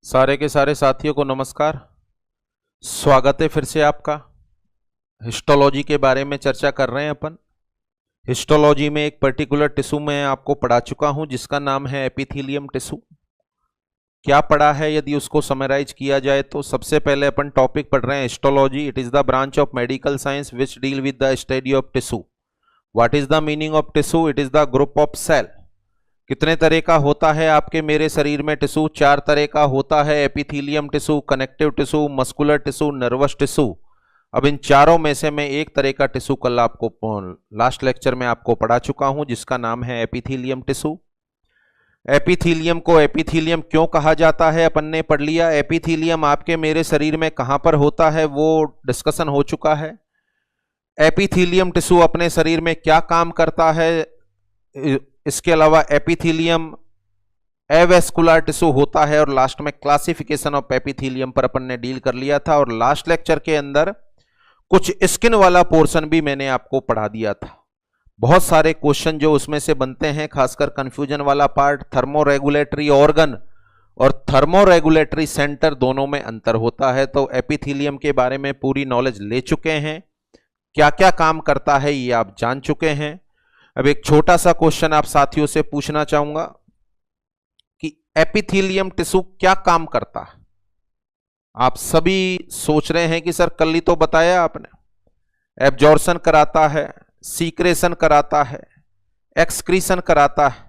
सारे के सारे साथियों को नमस्कार। स्वागत है फिर से आपका। हिस्टोलॉजी के बारे में चर्चा कर रहे हैं अपन। हिस्टोलॉजी में एक पर्टिकुलर टिश्यू में आपको पढ़ा चुका हूं जिसका नाम है एपिथेलियम टिश्यू। क्या पढ़ा है यदि उसको समराइज किया जाए तो सबसे पहले अपन टॉपिक पढ़ रहे हैं histology. It is the branch of medical science which deal with the study of tissue. What is the meaning of tissue? It is the group of cell. कितने तरह का होता है आपके मेरे शरीर में टिश्यू? 4 तरह का होता है। Epithelium tissue, connective tissue, muscular tissue, nervous tissue. अब इन चारों में से मैं एक तरह का टिश्यू कल आपको लास्ट लेक्चर में आपको पढ़ा चुका हूं जिसका नाम है एपिथेलियम टिश्यू। एपिथेलियम को एपिथेलियम क्यों कहा जाता है अपन ने पढ़ लिया। एपिथेलियम आपके मेरे शरीर में कहां पर होता है वो डिस्कशन हो चुका है। एपिथेलियम टिश्यू अपने शरीर में क्या काम करता है, इसके अलावा एपिथेलियम एवेस्कुलर टिश्यू होता है और लास्ट में क्लासिफिकेशन ऑफ एपिथेलियम पर अपन ने डील कर लिया था। और लास्ट लेक्चर के अंदर कुछ स्किन वाला पोर्शन भी मैंने आपको पढ़ा दिया था। बहुत सारे क्वेश्चन जो उसमें से बनते हैं, खासकर कंफ्यूजन वाला पार्ट, थर्मोरेगुलेटरी ऑर्गन और थर्मोरेगुलेटरी सेंटर दोनों में अंतर होता है। तो एपिथेलियम के बारे में पूरी नॉलेज ले चुके हैं, क्या क्या काम करता है ये आप जान चुके हैं। अब एक छोटा सा क्वेश्चन आप साथियों से पूछना चाहूंगा कि एपिथेलियम टिश्यू क्या काम करता है। आप सभी सोच रहे हैं कि सर कल ही तो बताया आपने। एब्जॉर्प्शन कराता है, सीक्रेशन कराता है, एक्सक्रीशन कराता है,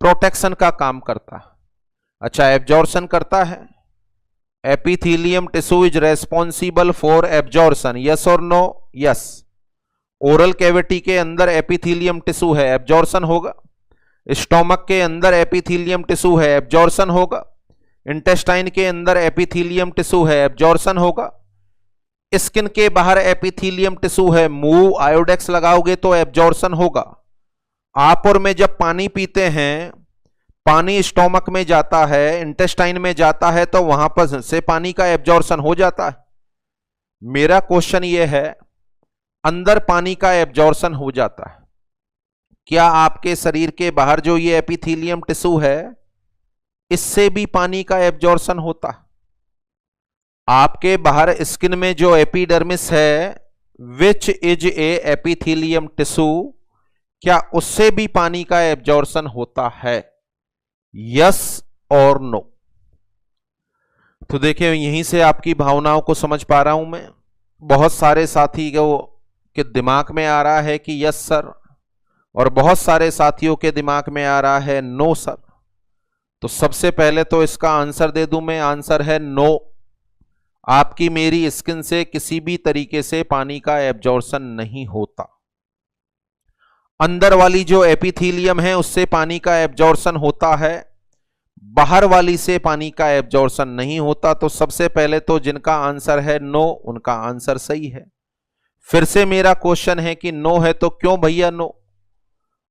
प्रोटेक्शन का काम करता है। अच्छा, एब्जॉर्प्शन करता है। Epithelium tissue is responsible for absorption, yes और नो? यस। ओरल कैविटी के अंदर एपिथेलियम टिश्यू है, एब्जॉर्प्शन होगा। स्टोमक के अंदर एपिथेलियम टिश्यू है, एब्जॉर्प्शन होगा। इंटेस्टाइन के अंदर एपिथेलियम टिश्यू है, एब्जॉर्प्शन होगा। स्किन के बाहर एपिथेलियम टिश्यू है, मूव आयोडेक्स लगाओगे तो एब्जॉर्प्शन होगा। आप और मैं जब पानी पीते हैं, पानी स्टोमक में जाता है, इंटेस्टाइन में जाता है तो वहां पर से पानी का एब्जॉर्प्शन हो जाता है। मेरा क्वेश्चन यह है, अंदर पानी का एब्जॉर्प्शन हो जाता है, क्या आपके शरीर के बाहर जो ये एपिथेलियम टिश्यू है इससे भी पानी का एब्जॉर्प्शन होता है? आपके बाहर स्किन में जो एपिडर्मिस है, which is a epithelium tissue, क्या उससे भी पानी का एब्जॉर्प्शन होता है? यस और नो? तो देखिए यहीं से आपकी भावनाओं को समझ पा रहा हूं मैं। बहुत सारे साथी के दिमाग में आ रहा है कि यस सर, और बहुत सारे साथियों के दिमाग में आ रहा है नो सर। तो सबसे पहले तो इसका आंसर दे दूं मैं। आंसर है नो। आपकी मेरी स्किन से किसी भी तरीके से पानी का एब्जॉर्प्शन नहीं होता। अंदर वाली जो एपिथेलियम है उससे पानी का एब्जॉर्प्शन होता है, बाहर वाली से पानी का एब्जॉर्प्शन नहीं होता। तो सबसे पहले तो जिनका आंसर है नो उनका आंसर सही है। फिर से मेरा क्वेश्चन है कि नो है तो क्यों भैया नो?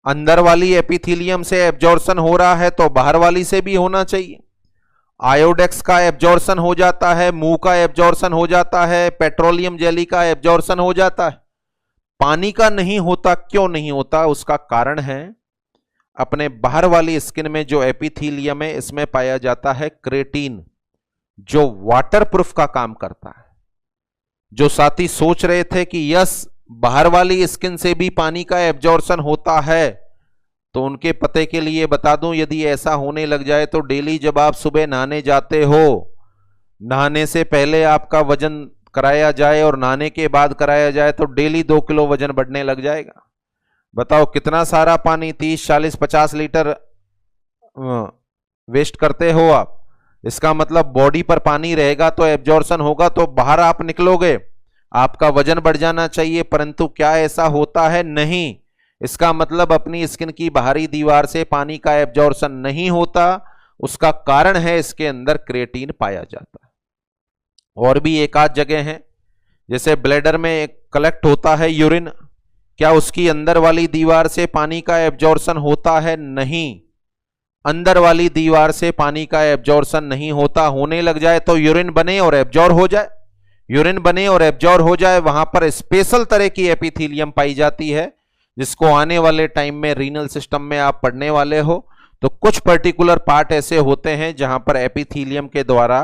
अंदर वाली एपिथेलियम से एब्जॉर्प्शन हो रहा है तो बाहर वाली से भी होना चाहिए। आयोडेक्स का एब्जॉर्प्शन हो जाता है, मुंह का एब्जॉर्प्शन हो जाता है, पेट्रोलियम जेली का एब्जॉर्प्शन हो जाता है, पानी का नहीं होता। क्यों नहीं होता? उसका कारण है अपने बाहर वाली स्किन में जो एपिथेलियम है इसमें पाया जाता है क्रेटीन, जो वाटरप्रूफ का काम करता है। जो साथी सोच रहे थे कि यस बाहर वाली स्किन से भी पानी का एब्जॉर्प्शन होता है, तो उनके पते के लिए बता दूं, यदि ऐसा होने लग जाए तो डेली जब आप सुबह नहाने जाते हो, नहाने से पहले आपका वजन कराया जाए और नहाने के बाद कराया जाए तो डेली 2 किलो वजन बढ़ने लग जाएगा। बताओ कितना सारा पानी 30, 40, 50 लीटर वेस्ट करते हो आप। इसका मतलब बॉडी पर पानी रहेगा तो एब्जॉर्प्शन होगा, तो बाहर आप निकलोगे, आपका वजन बढ़ जाना चाहिए। परंतु क्या ऐसा होता है? नहीं। इसका मतलब अपनी स्किन की बाहरी दीवार से पानी का एब्जॉर्प्शन नहीं होता। उसका कारण है इसके अंदर क्रेटीन पाया जाता है। और भी एक आध जगह है, जैसे ब्लैडर में कलेक्ट होता है यूरिन, क्या उसकी अंदर वाली दीवार से पानी का एब्जॉर्प्शन होता है? नहीं। अंदर वाली दीवार से पानी का एब्जॉर्प्शन नहीं होता। होने लग जाए तो यूरिन बने और एब्जॉर्ब हो जाए, यूरिन बने और एब्जॉर्ब हो जाए, वहां पर स्पेशल तरह की एपिथेलियम पाई जाती है जिसको आने वाले टाइम में रीनल सिस्टम में आप पढ़ने वाले हो। तो कुछ पर्टिकुलर पार्ट ऐसे होते हैं जहां पर एपिथेलियम के द्वारा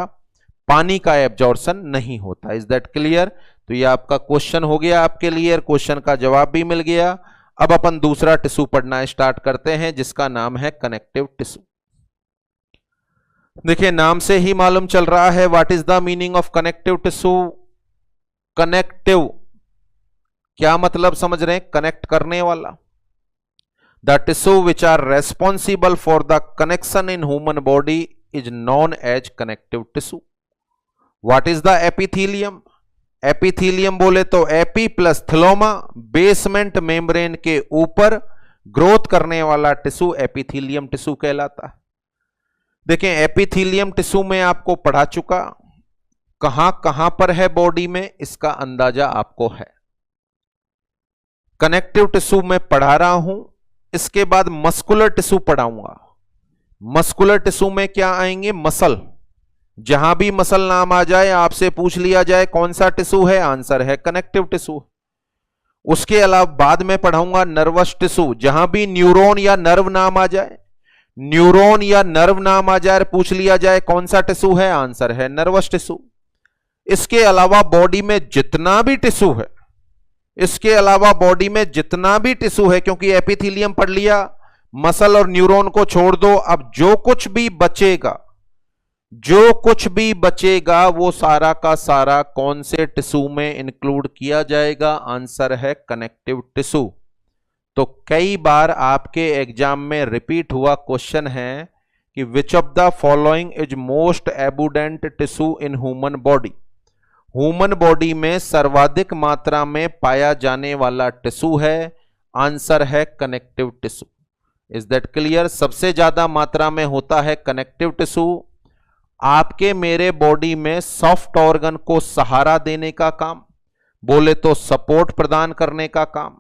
पानी का एब्जॉर्प्शन नहीं होता। Is that clear? तो ये आपका क्वेश्चन हो गया आपके लिए, क्वेश्चन का जवाब भी मिल गया। अब अपन दूसरा टिश्यू पढ़ना स्टार्ट करते हैं जिसका नाम है कनेक्टिव टिश्यू। देखिए नाम से ही मालूम चल रहा है what is the meaning of connective tissue. Connective क्या मतलब समझ रहे हैं? कनेक्ट करने वाला। The tissue which are responsible for the connection in human body is known as connective tissue. What is the epithelium? Epithelium बोले तो एपी प्लस थैलोमा, बेसमेंट मेम्ब्रेन के ऊपर ग्रोथ करने वाला टिश्यू एपिथेलियम टिश्यू कहलाता है। देखें एपिथेलियम टिश्यू में आपको पढ़ा चुका, कहां कहां पर है बॉडी में इसका अंदाजा आपको है। कनेक्टिव टिश्यू में पढ़ा रहा हूं, इसके बाद मस्कुलर टिश्यू पढ़ाऊंगा। मस्कुलर टिश्यू में क्या आएंगे? मसल। जहां भी मसल नाम आ जाए आपसे पूछ लिया जाए कौन सा टिश्यू है, आंसर है कनेक्टिव टिश्यू। उसके अलावा बाद में पढ़ाऊंगा नर्वस टिश्यू। जहां भी न्यूरॉन या नर्व नाम आ जाए, न्यूरॉन या नर्व नाम आ जाए, पूछ लिया जाए कौन सा टिश्यू है, आंसर है नर्वस टिश्यू। इसके अलावा बॉडी में जितना भी टिश्यू है, इसके अलावा बॉडी में जितना भी टिश्यू है, क्योंकि एपिथेलियम पढ़ लिया, मसल और न्यूरॉन को छोड़ दो, अब जो कुछ भी बचेगा, जो कुछ भी बचेगा वो सारा का सारा कौन से टिश्यू में इंक्लूड किया जाएगा, आंसर है कनेक्टिव टिश्यू। तो कई बार आपके एग्जाम में रिपीट हुआ क्वेश्चन है कि which of the following is most abundant tissue in human body. Human body में सर्वाधिक मात्रा में पाया जाने वाला टिश्यू है, आंसर है connective tissue. Is that clear? सबसे ज्यादा मात्रा में होता है कनेक्टिव टिश्यू। आपके मेरे बॉडी में सॉफ्ट ऑर्गन को सहारा देने का काम, बोले तो सपोर्ट प्रदान करने का काम,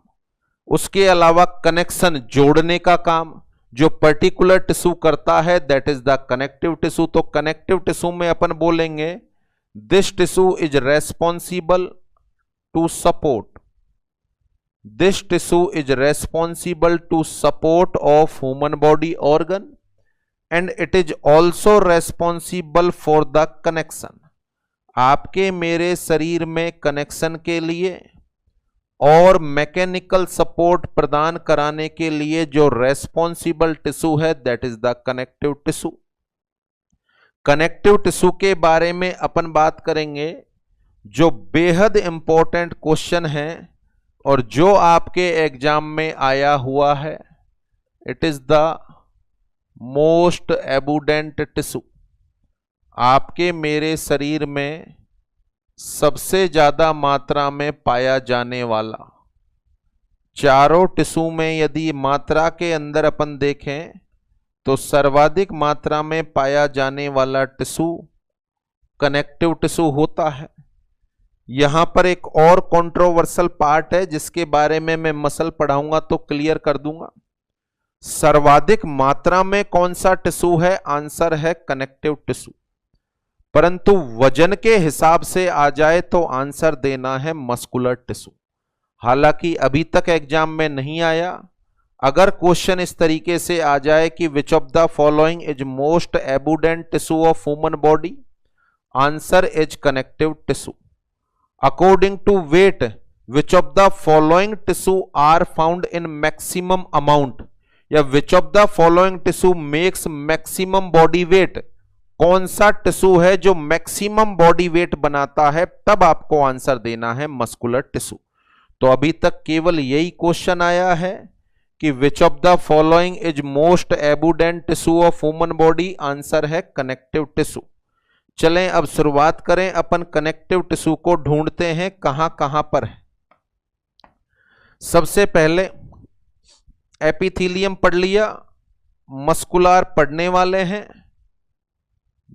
उसके अलावा कनेक्शन जोड़ने का काम जो पर्टिकुलर टिश्यू करता है, that is the connective tissue. तो कनेक्टिव टिश्यू में अपन बोलेंगे this tissue is responsible to support, this tissue is responsible to support of human body organ and it is also responsible for the connection। आपके मेरे शरीर में connection के लिए और मैकेनिकल सपोर्ट प्रदान कराने के लिए जो रेस्पॉन्सिबल टिश्यू है, that is the connective tissue. Connective tissue के बारे में अपन बात करेंगे जो बेहद इंपॉर्टेंट क्वेश्चन है और जो आपके एग्जाम में आया हुआ है। It is the most abundant tissue. आपके मेरे शरीर में सबसे ज्यादा मात्रा में पाया जाने वाला, चारों टिश्यू में यदि मात्रा के अंदर अपन देखें तो सर्वाधिक मात्रा में पाया जाने वाला टिश्यू कनेक्टिव टिश्यू होता है। यहां पर एक और कंट्रोवर्शियल पार्ट है जिसके बारे में मैं मसल पढ़ाऊंगा तो क्लियर कर दूंगा। सर्वाधिक मात्रा में कौन सा टिश्यू है, आंसर है कनेक्टिव टिश्यू। परंतु वजन के हिसाब से आ जाए तो आंसर देना है मस्कुलर टिश्यू। हालांकि अभी तक एग्जाम में नहीं आया। अगर क्वेश्चन इस तरीके से आ जाए कि which of the following is most abundant tissue of human body, answer is connective tissue. According to weight, which of the following tissue are found in maximum amount, या which of the following tissue makes maximum body weight, कौन सा tissue है जो maximum body wait बनाता है, तब आपको answer देना है मस्कुलर टिश्यू। तो अभी तक केवल यही क्वेश्चन आया है कि which of the following is most abundant tissue of human body, answer है कनेक्टिव टिश्यू। चलें अब शुरुआत करें, अपन कनेक्टिव टिश्यू को ढूंढते हैं कहां कहां पर है। सबसे पहले एपिथेलियम पढ़ लिया, मस्कुलर पढ़ने वाले हैं,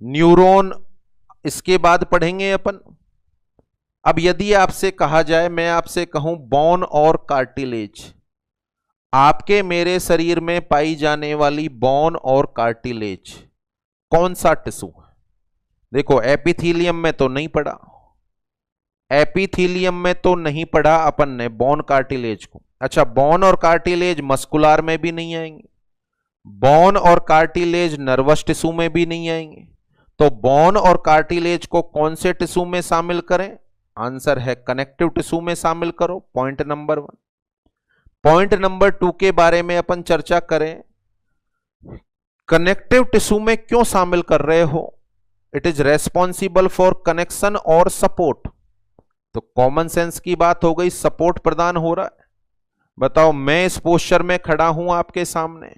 न्यूरॉन इसके बाद पढ़ेंगे अपन। अब यदि आपसे कहा जाए, मैं आपसे कहूं बोन और कार्टिलेज, आपके मेरे शरीर में पाई जाने वाली बोन और कार्टिलेज कौन सा टिश्यू है? देखो एपिथेलियम में तो नहीं पढ़ा, एपिथेलियम में तो नहीं पढ़ा अपन ने बोन कार्टिलेज को। अच्छा, बोन और कार्टिलेज मस्कुलर में भी नहीं आएंगे, बोन और कार्टिलेज नर्वस टिश्यू में भी नहीं आएंगे। तो बोन और कार्टिलेज को कौन से टिश्यू में शामिल करें? आंसर है कनेक्टिव टिश्यू में शामिल करो। Point number 1। पॉइंट नंबर 2 के बारे में अपन चर्चा करें। कनेक्टिव टिश्यू में क्यों शामिल कर रहे हो? It is responsible for connection और सपोर्ट। तो कॉमन सेंस की बात हो गई, सपोर्ट प्रदान हो रहा है। बताओ, मैं इस पोस्चर में खड़ा हूं आपके सामने,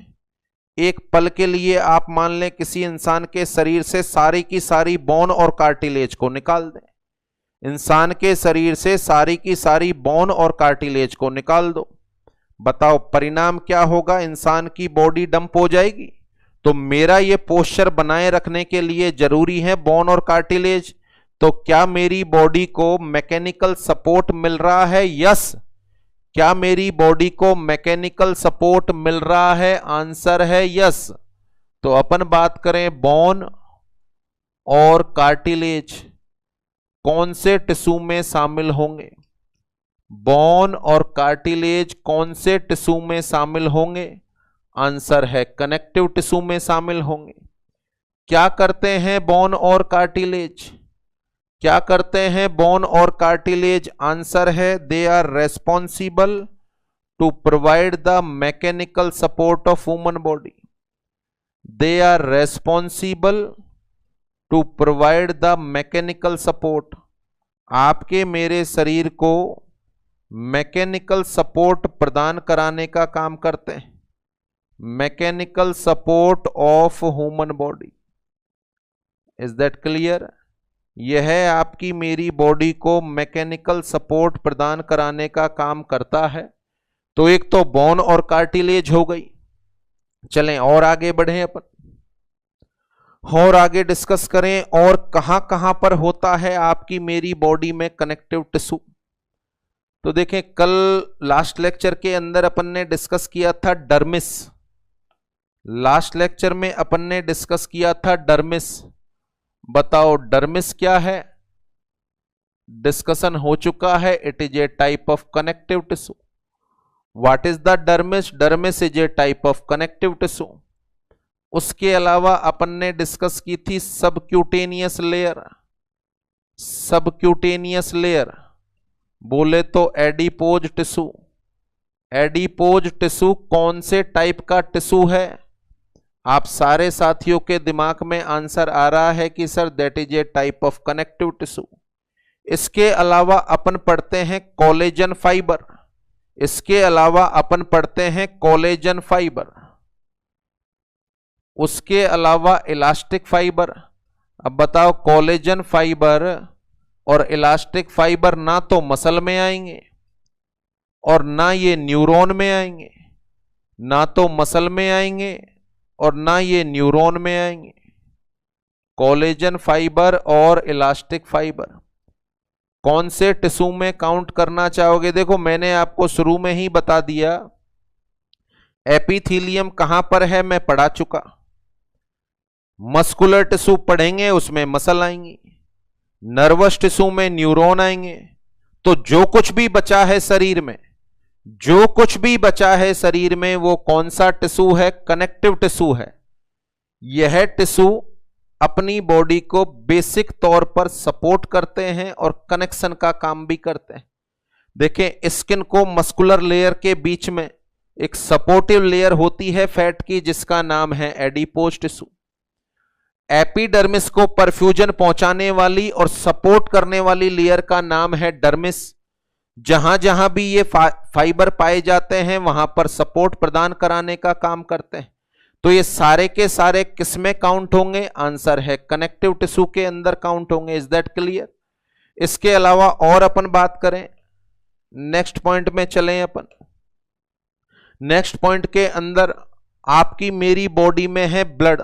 एक पल के लिए आप मान लें किसी इंसान के शरीर से सारी की सारी बोन और कार्टिलेज को निकाल दें। इंसान के शरीर से सारी की सारी बोन और कार्टिलेज को निकाल दो। बताओ परिणाम क्या होगा? इंसान की बॉडी डंप हो जाएगी। तो मेरा ये पोस्चर बनाए रखने के लिए जरूरी है बोन और कार्टिलेज। तो क्या मेरी बॉडी को मैकेनिकल सपोर्ट मिल रहा है? यस। क्या मेरी बॉडी को मैकेनिकल सपोर्ट मिल रहा है? आंसर है यस। तो अपन बात करें बोन और कार्टिलेज कौन से टिश्यू में शामिल होंगे? बोन और कार्टिलेज कौन से टिश्यू में शामिल होंगे? आंसर है कनेक्टिव टिश्यू में शामिल होंगे। क्या करते हैं बोन और कार्टिलेज? क्या करते हैं बोन और कार्टिलेज? आंसर है they are responsible to provide the mechanical support of human body. They are responsible to provide the mechanical support. आपके मेरे शरीर को मैकेनिकल सपोर्ट प्रदान कराने का काम करते हैं। Mechanical support of human body. Is that clear? यह आपकी मेरी बॉडी को मैकेनिकल सपोर्ट प्रदान कराने का काम करता है। तो एक तो बोन और कार्टिलेज हो गई। चलें और आगे बढ़ें अपन, और आगे डिस्कस करें और कहां कहां पर होता है आपकी मेरी बॉडी में कनेक्टिव टिश्यू। तो देखें, कल लास्ट लेक्चर के अंदर अपन ने डिस्कस किया था डर्मिस। लास्ट लेक्चर में अपन ने डिस्कस किया था डर्मिस। बताओ डर्मिस क्या है? डिस्कशन हो चुका है। It is a type of connective tissue. What is the dermis? Dermis is a type of connective tissue. उसके अलावा अपन ने डिस्कस की थी सबक्यूटेनियस लेयर। सबक्यूटेनियस लेयर बोले तो एडिपोज टिश्यू। एडिपोज टिश्यू कौन से टाइप का टिश्यू है? आप सारे साथियों के दिमाग में आंसर आ रहा है कि sir that is a type of connective tissue. इसके अलावा अपन पढ़ते हैं कोलेजन फाइबर। इसके अलावा अपन पढ़ते हैं कोलेजन फाइबर। उसके अलावा इलास्टिक फाइबर। अब बताओ, कोलेजन फाइबर और इलास्टिक फाइबर ना तो मसल में आएंगे और ना ये न्यूरॉन में आएंगे। ना तो मसल में आएंगे और ना ये न्यूरॉन में आएंगे। कोलेजन फाइबर और इलास्टिक फाइबर कौन से टिश्यू में काउंट करना चाहोगे? देखो, मैंने आपको शुरू में ही बता दिया एपिथेलियम कहां पर है, मैं पढ़ा चुका। मस्कुलर टिश्यू पढ़ेंगे, उसमें मसल आएंगी। नर्वस टिश्यू में न्यूरॉन आएंगे। तो जो कुछ भी बचा है शरीर में, जो कुछ भी बचा है शरीर में, वो कौन सा टिश्यू है? कनेक्टिव टिश्यू है। यह टिश्यू अपनी बॉडी को बेसिक तौर पर सपोर्ट करते हैं और कनेक्शन का काम भी करते हैं। देखें, स्किन को मस्कुलर लेयर के बीच में एक सपोर्टिव लेयर होती है फैट की, जिसका नाम है एडिपोज टिश्यू। एपिडर्मिस को परफ्यूजन पहुंचाने वाली और सपोर्ट करने वाली लेयर का नाम है डर्मिस। जहां जहां भी ये फाइबर पाए जाते हैं वहां पर सपोर्ट प्रदान कराने का काम करते हैं। तो ये सारे के सारे किसमें काउंट होंगे? आंसर है कनेक्टिव टिश्यू के अंदर काउंट होंगे। Is that clear? इसके अलावा और अपन बात करें, नेक्स्ट पॉइंट में चलें अपन। नेक्स्ट पॉइंट के अंदर आपकी मेरी बॉडी में है ब्लड।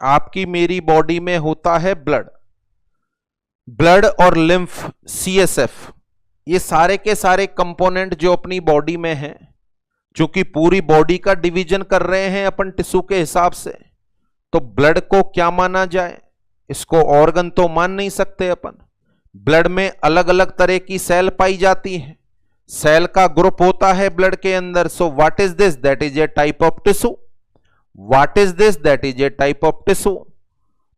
आपकी मेरी बॉडी में होता है ब्लड। ब्लड और लिम्फ, सीएसएफ, ये सारे के सारे कंपोनेंट जो अपनी बॉडी में हैं, चूंकि पूरी बॉडी का डिवीजन कर रहे हैं अपन टिश्यू के हिसाब से, तो ब्लड को क्या माना जाए? इसको ऑर्गन तो मान नहीं सकते अपन। ब्लड में अलग अलग तरह की सेल पाई जाती हैं। सेल का ग्रुप होता है ब्लड के अंदर। So what is this? That is a type of tissue. What is this? That is a type of tissue.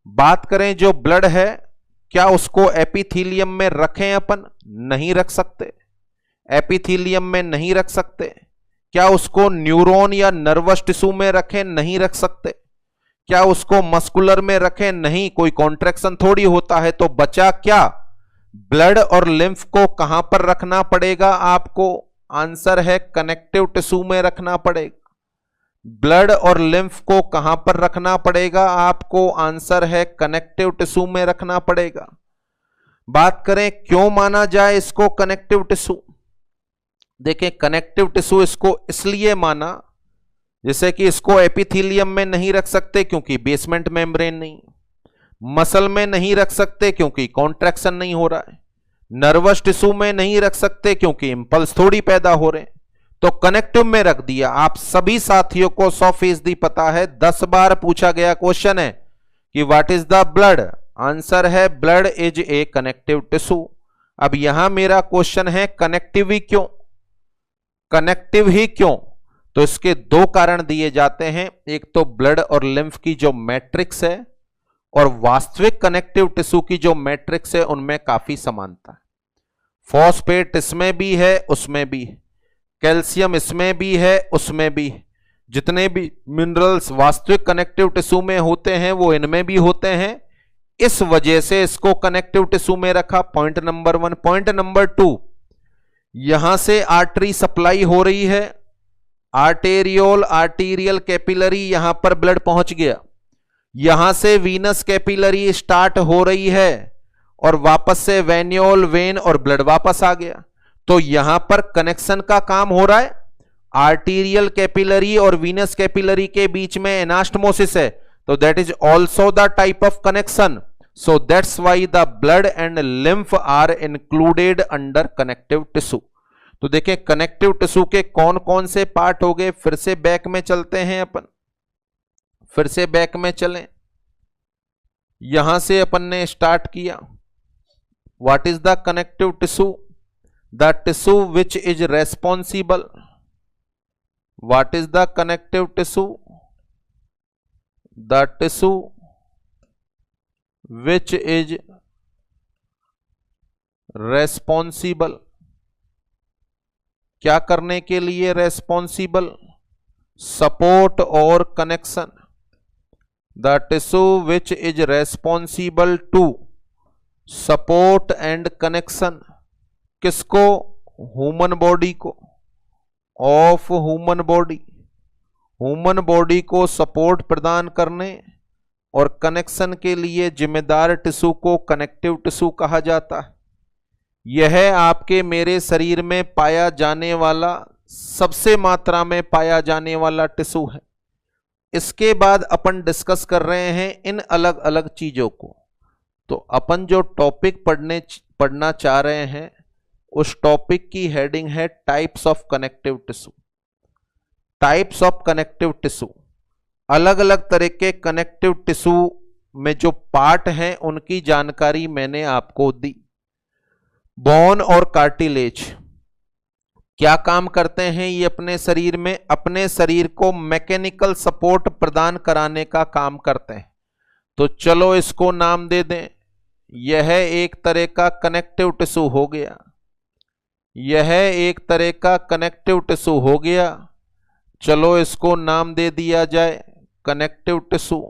बात करें जो ब्लड है, क्या उसको एपिथेलियम में रखें अपन? नहीं रख सकते, एपिथेलियम में नहीं रख सकते। क्या उसको न्यूरॉन या नर्वस टिश्यू में रखें? नहीं रख सकते। क्या उसको मस्कुलर में रखें? नहीं, कोई कॉन्ट्रैक्शन थोड़ी होता है। तो बचा क्या? ब्लड और लिम्फ को कहां पर रखना पड़ेगा आपको? आंसर है कनेक्टिव टिश्यू में रखना पड़ेगा। ब्लड और लिम्फ को कहां पर रखना पड़ेगा आपको? आंसर है कनेक्टिव टिश्यू में रखना पड़ेगा। बात करें क्यों माना जाए इसको कनेक्टिव टिश्यू। देखें, कनेक्टिव टिश्यू इसको इसलिए माना, जैसे कि इसको एपिथेलियम में नहीं रख सकते क्योंकि बेसमेंट मेम्ब्रेन नहीं, मसल में नहीं रख सकते क्योंकि कॉन्ट्रैक्शन नहीं हो रहा है, नर्वस टिश्यू में नहीं रख सकते क्योंकि इंपल्स थोड़ी पैदा हो रहे हैं, तो कनेक्टिव में रख दिया। आप सभी साथियों को 100% पता है, 10 बार पूछा गया क्वेश्चन है कि what is the blood. Answer है blood is a connective tissue. अब यहां मेरा क्वेश्चन है कनेक्टिव ही क्यों? कनेक्टिव ही क्यों? तो इसके दो कारण दिए जाते हैं। एक तो ब्लड और लिम्फ की जो मैट्रिक्स है और वास्तविक कनेक्टिव टिश्यू की जो मैट्रिक्स है उनमें काफी समानता है। फॉस्फेट इसमें भी है, उसमें भी है, कैल्शियम इसमें भी है, उसमें भी है। जितने भी मिनरल्स वास्तविक कनेक्टिव टिश्यू में होते हैं वो इनमें भी होते हैं। इस वजह से इसको कनेक्टिव टिश्यू में रखा। Point number 1। पॉइंट नंबर 2, यहां से आर्टरी सप्लाई हो रही है, आर्टीरियल कैपिलरी, यहां पर ब्लड पहुंच गया। यहां से वीनस कैपिलरी स्टार्ट हो रही है और वापस से वेन्योल वेन और ब्लड वापस आ गया। तो यहां पर कनेक्शन का काम हो रहा है। आर्टीरियल कैपिलरी और वीनस कैपिलरी के बीच में एनास्टमोसिस है, तो that is also the type of connection. So that's why the blood and lymph are included under connective tissue। तो देखें कनेक्टिव टिश्यू के कौन कौन से पार्ट हो गए। फिर से बैक में चलते हैं अपन, फिर से बैक में चलें। यहां से अपन ने स्टार्ट किया। What is the connective tissue? The tissue which is responsible. What is the connective tissue? The tissue which is responsible। क्या करने के लिए रेस्पॉन्सिबल? सपोर्ट और कनेक्शन। The tissue which is responsible to support and connection. किसको? Human body को, of human body. Human body को support प्रदान करने और कनेक्शन के लिए जिम्मेदार टिश्यू को कनेक्टिव टिश्यू कहा जाता है। यह आपके मेरे शरीर में पाया जाने वाला, सबसे मात्रा में पाया जाने वाला टिश्यू है। इसके बाद अपन डिस्कस कर रहे हैं इन अलग अलग चीजों को। तो अपन जो टॉपिक पढ़ना चाह रहे हैं उस टॉपिक की हेडिंग है types of connective tissue. Types of connective tissue, अलग अलग तरह के कनेक्टिव टिश्यू में जो पार्ट हैं उनकी जानकारी मैंने आपको दी। बोन और कार्टिलेज क्या काम करते हैं? ये अपने शरीर में अपने शरीर को मैकेनिकल सपोर्ट प्रदान कराने का काम करते हैं। तो चलो इसको नाम दे दें। यह एक तरह का कनेक्टिव टिश्यू हो गया, यह एक तरह का कनेक्टिव टिश्यू हो गया। चलो इसको नाम दे दिया जाए कनेक्टिव टिश्यू।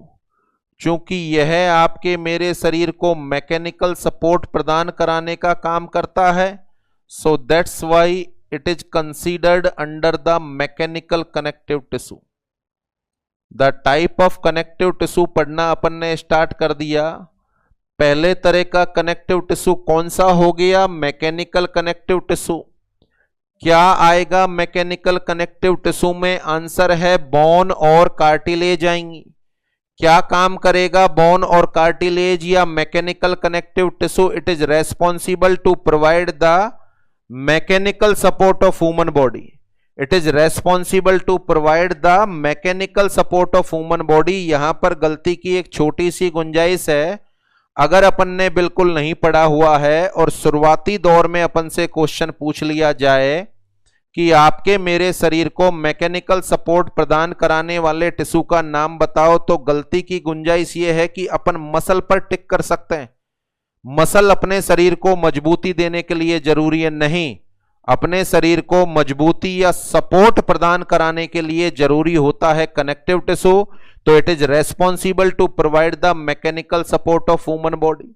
चूंकि यह आपके मेरे शरीर को मैकेनिकल सपोर्ट प्रदान कराने का काम करता है, सो that's why it is considered under the mechanical connective tissue. The type of connective tissue पढ़ना अपन ने स्टार्ट कर दिया। पहले तरह का कनेक्टिव टिश्यू कौन सा हो गया? Mechanical connective tissue. क्या आएगा मैकेनिकल कनेक्टिव टिश्यू में? आंसर है बोन और कार्टिलेज आएंगी। क्या काम करेगा बोन और कार्टिलेज या mechanical connective tissue? It is responsible to provide the mechanical support of human body. It is responsible to provide the mechanical support of human body. यहां पर गलती की एक छोटी सी गुंजाइश है। अगर अपन ने बिल्कुल नहीं पढ़ा हुआ है और शुरुआती दौर में अपन से क्वेश्चन पूछ लिया जाए कि आपके मेरे शरीर को मैकेनिकल सपोर्ट प्रदान कराने वाले टिश्यू का नाम बताओ, तो गलती की गुंजाइश ये है कि अपन मसल पर टिक कर सकते हैं। मसल अपने शरीर को मजबूती देने के लिए जरूरी है, नहीं, अपने शरीर को मजबूती या सपोर्ट प्रदान कराने के लिए जरूरी होता है कनेक्टिव टिश्यू। तो it is responsible to provide the mechanical support of human body.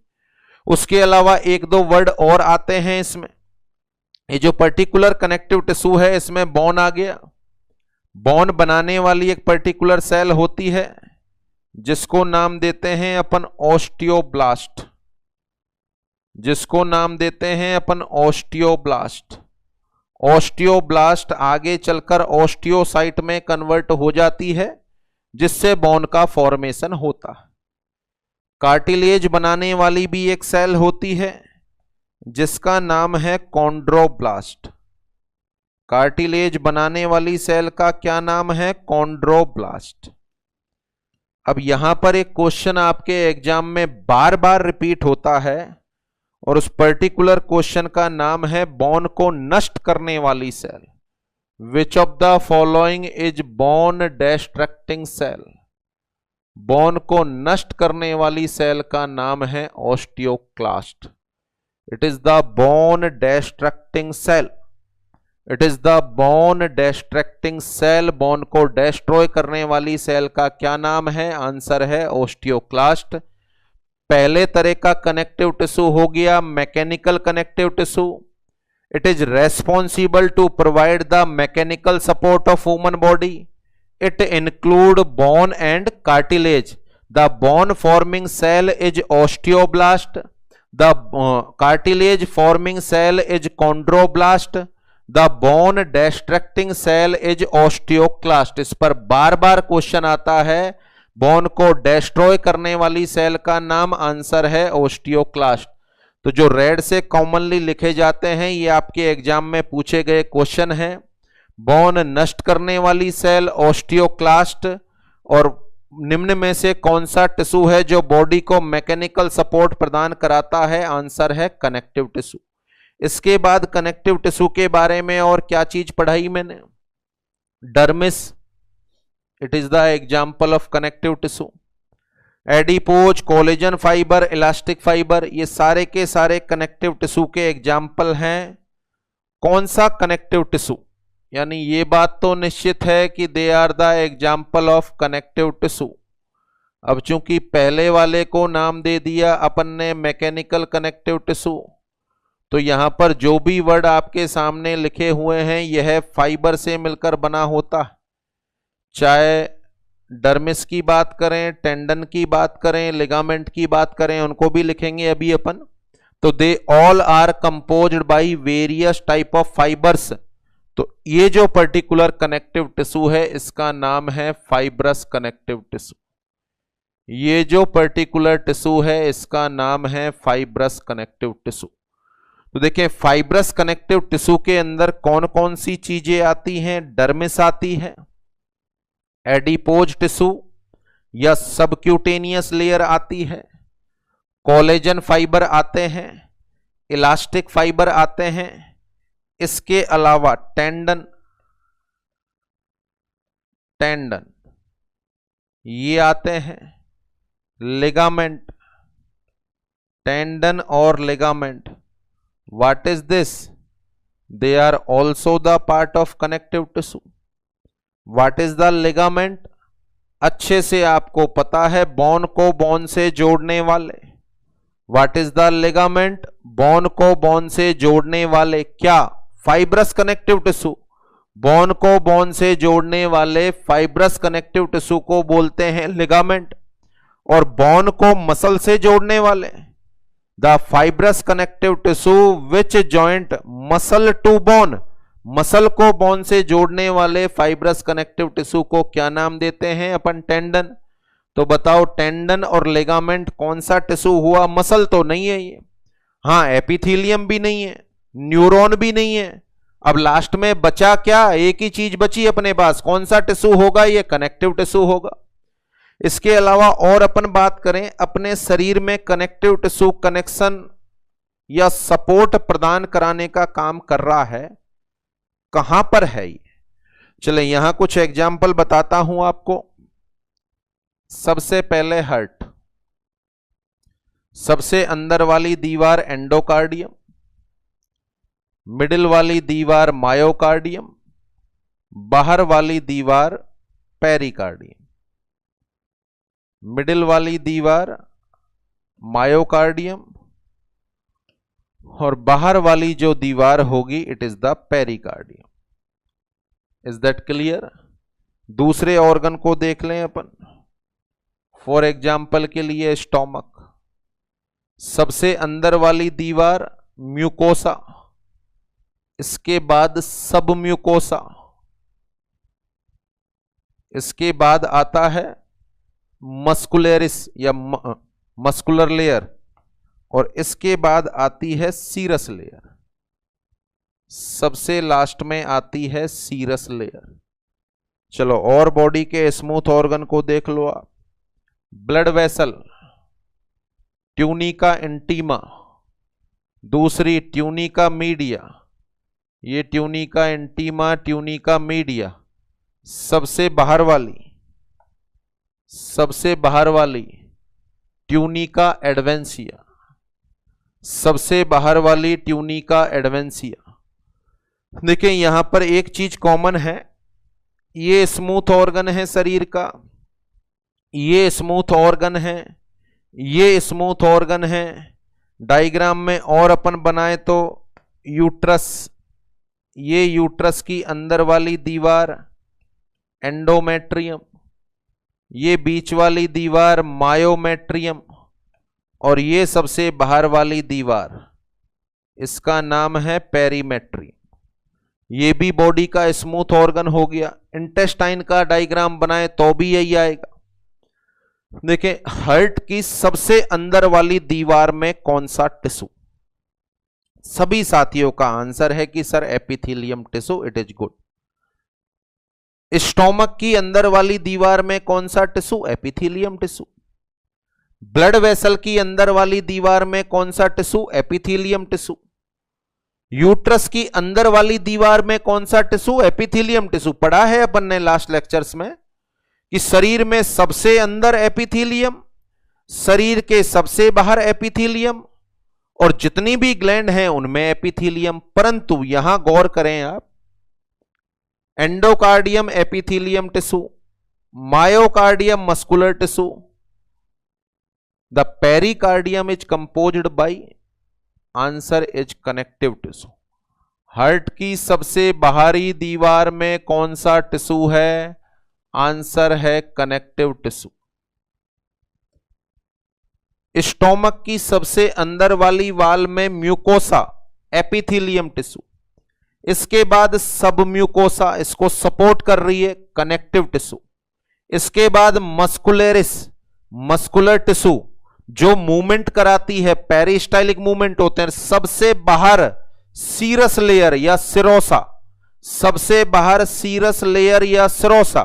उसके अलावा एक दो वर्ड और आते हैं इसमें। ये जो पर्टिकुलर कनेक्टिव टिश्यू है, इसमें बोन आ गया। बोन बनाने वाली एक पर्टिकुलर सेल होती है जिसको नाम देते हैं अपन ऑस्टियोब्लास्ट, जिसको नाम देते हैं अपन ऑस्टियोब्लास्ट। ऑस्टियोब्लास्ट आगे चलकर ऑस्टियोसाइट में कन्वर्ट हो जाती है, जिससे बोन का फॉर्मेशन होता है। कार्टिलेज बनाने वाली भी एक सेल होती है जिसका नाम है कॉन्ड्रोब्लास्ट। कार्टिलेज बनाने वाली सेल का क्या नाम है? कॉन्ड्रोब्लास्ट। अब यहां पर एक क्वेश्चन आपके एग्जाम में बार बार रिपीट होता है और उस पर्टिकुलर क्वेश्चन का नाम है बोन को नष्ट करने वाली cell. Which of the following is bone destructing cell? Bone को नष्ट करने वाली सेल का नाम है osteoclast. It is the bone destructing cell. It is the bone destructing cell. Bone को डिस्ट्रॉय करने वाली सेल का क्या नाम है? आंसर है ऑस्टियोक्लास्ट। पहले तरह का कनेक्टिव टिश्यू हो गया mechanical connective tissue. It is responsible to provide the mechanical support of human body. It include bone and cartilage. The bone forming cell is osteoblast. The cartilage forming cell is chondroblast. The bone destructing cell is osteoclast. इस पर बार बार question आता है। Bone को destroy करने वाली cell का नाम answer है ऑस्टियोक्लास्ट। तो जो रेड से कॉमनली लिखे जाते हैं ये आपके एग्जाम में पूछे गए क्वेश्चन हैं। बोन नष्ट करने वाली सेल ऑस्टियोक्लास्ट, और निम्न में से कौन सा टिश्यू है जो बॉडी को मैकेनिकल सपोर्ट प्रदान कराता है? आंसर है कनेक्टिव टिश्यू। इसके बाद कनेक्टिव टिश्यू के बारे में और क्या चीज पढ़ाई मैंने? Dermis, it is the example of connective tissue. Adipose, collagen fibre, elastic fibre, ये सारे के सारे कनेक्टिव टिश्यू के एग्जाम्पल हैं। कौन सा कनेक्टिव टिश्यू? यानी ये बात तो निश्चित है कि they are the example of connective tissue. अब चूंकि पहले वाले को नाम दे दिया अपन ने मैकेनिकल कनेक्टिव टिश्यू, तो यहां पर जो भी वर्ड आपके सामने लिखे हुए हैं यह फाइबर से मिलकर बना होता है। चाहे डर्मिस की बात करें, टेंडन की बात करें, लिगामेंट की बात करें, उनको भी लिखेंगे अभी अपन। तो they all are composed by various type of fibers. तो ये जो पर्टिकुलर कनेक्टिव टिश्यू है इसका नाम है फाइब्रस कनेक्टिव टिश्यू। ये जो पर्टिकुलर टिश्यू है इसका नाम है फाइब्रस कनेक्टिव टिश्यू। तो देखिए फाइब्रस कनेक्टिव टिश्यू के अंदर कौन कौन सी चीजें आती हैं? डर्मिस आती है, एडिपोज टिश्यू या सबक्यूटेनियस लेयर आती है, कोलेजन फाइबर आते हैं, इलास्टिक फाइबर आते हैं, इसके अलावा टेंडन ये आते हैं, लिगामेंट, टेंडन और ligament. What is this? They are also the part of connective tissue. What is the ligament? अच्छे से आपको पता है, बोन को बोन से जोड़ने वाले। What is the ligament? Bone को बोन से जोड़ने वाले क्या? Fibrous connective tissue. बोन को बोन से जोड़ने वाले फाइब्रस कनेक्टिव टिश्यू को बोलते हैं लिगामेंट। और बोन को मसल से जोड़ने वाले, the fibrous connective tissue which joint muscle to bone. Muscle को बोन से जोड़ने वाले फाइब्रस कनेक्टिव टिश्यू को क्या नाम देते हैं अपन? टेंडन। तो बताओ टेंडन और लिगामेंट कौन सा टिश्यू हुआ? मसल तो नहीं है ये। हाँ, एपिथेलियम भी नहीं है, न्यूरॉन भी नहीं है। अब लास्ट में बचा क्या? एक ही चीज बची अपने पास। कौन सा टिश्यू होगा? ये कनेक्टिव टिश्यू होगा। इसके अलावा और अपन बात करें, अपने शरीर में कनेक्टिव टिश्यू कनेक्शन या सपोर्ट प्रदान कराने का काम कर रहा है। कहां पर है ये? चले यहां कुछ एग्जाम्पल बताता हूं आपको। सबसे पहले हार्ट, सबसे अंदर वाली दीवार एंडोकार्डियम, मिडिल वाली दीवार मायोकार्डियम, बाहर वाली दीवार पेरिकार्डियम। मिडिल वाली दीवार मायोकार्डियम और बाहर वाली जो दीवार होगी it is the pericardium. Is that clear? दूसरे ऑर्गन को देख लें अपन। फॉर एग्जाम्पल के लिए स्टोमक, सबसे अंदर वाली दीवार म्यूकोसा, इसके बाद सब म्यूकोसा, इसके बाद आता है मस्कुलरिस या मस्कुलर लेयर, और इसके बाद आती है सीरस लेयर। सबसे लास्ट में आती है सीरस लेयर। चलो और बॉडी के स्मूथ ऑर्गन को देख लो आप। ब्लड वेसल, ट्यूनिका इंटीमा, दूसरी ट्यूनिका मीडिया, ये ट्यूनिका इंटीमा, ट्यूनिका मीडिया, सबसे बाहर वाली ट्यूनिका एडवेंसिया, सबसे बाहर वाली ट्यूनिका एडवेंसिया। देखिए यहां पर एक चीज कॉमन है, ये स्मूथ ऑर्गन है शरीर का, ये स्मूथ ऑर्गन है, ये स्मूथ ऑर्गन है। डायग्राम में और अपन बनाए तो यूट्रस, ये यूट्रस की अंदर वाली दीवार एंडोमेट्रियम, ये बीच वाली दीवार मायोमेट्रियम, और ये सबसे बाहर वाली दीवार इसका नाम है पेरीमेट्रियम। ये भी बॉडी का स्मूथ ऑर्गन हो गया। इंटेस्टाइन का डायग्राम बनाए तो भी यही आएगा। देखिए हार्ट की सबसे अंदर वाली दीवार में कौन सा टिश्यू? सभी साथियों का आंसर है कि sir epithelium tissue, it is good. Stomach की अंदर वाली दीवार में कौन सा tissue? Epithelium tissue. Blood vessel की अंदर वाली दीवार में कौन सा टिश्यू? Epithelium tissue. यूट्रस की अंदर वाली दीवार में कौन सा टिश्यू? Epithelium tissue. पढ़ा है अपन ने लास्ट लेक्चर्स में कि शरीर में सबसे अंदर एपिथेलियम, शरीर के सबसे बाहर एपिथेलियम, और जितनी भी ग्लैंड हैं उनमें एपिथेलियम। परंतु यहां गौर करें आप, endocardium epithelium tissue, myocardium muscular tissue, the pericardium is composed bye, answer is connective tissue. Heart की सबसे बाहरी दीवार में कौन सा टिश्यू है? आंसर है कनेक्टिव टिश्यू। स्टोमक की सबसे अंदर वाली वाल में म्यूकोसा, एपिथेलियम टिश्यू, इसके बाद सब म्यूकोसा इसको सपोर्ट कर रही है, कनेक्टिव टिश्यू। इसके बाद मस्कुलरिस, मस्कुलर टिश्यू जो मूवमेंट कराती है, पेरिस्टाइलिक मूवमेंट होते हैं। सबसे बाहर सीरस लेयर या सिरोसा, सबसे बाहर सीरस लेयर या सिरोसा।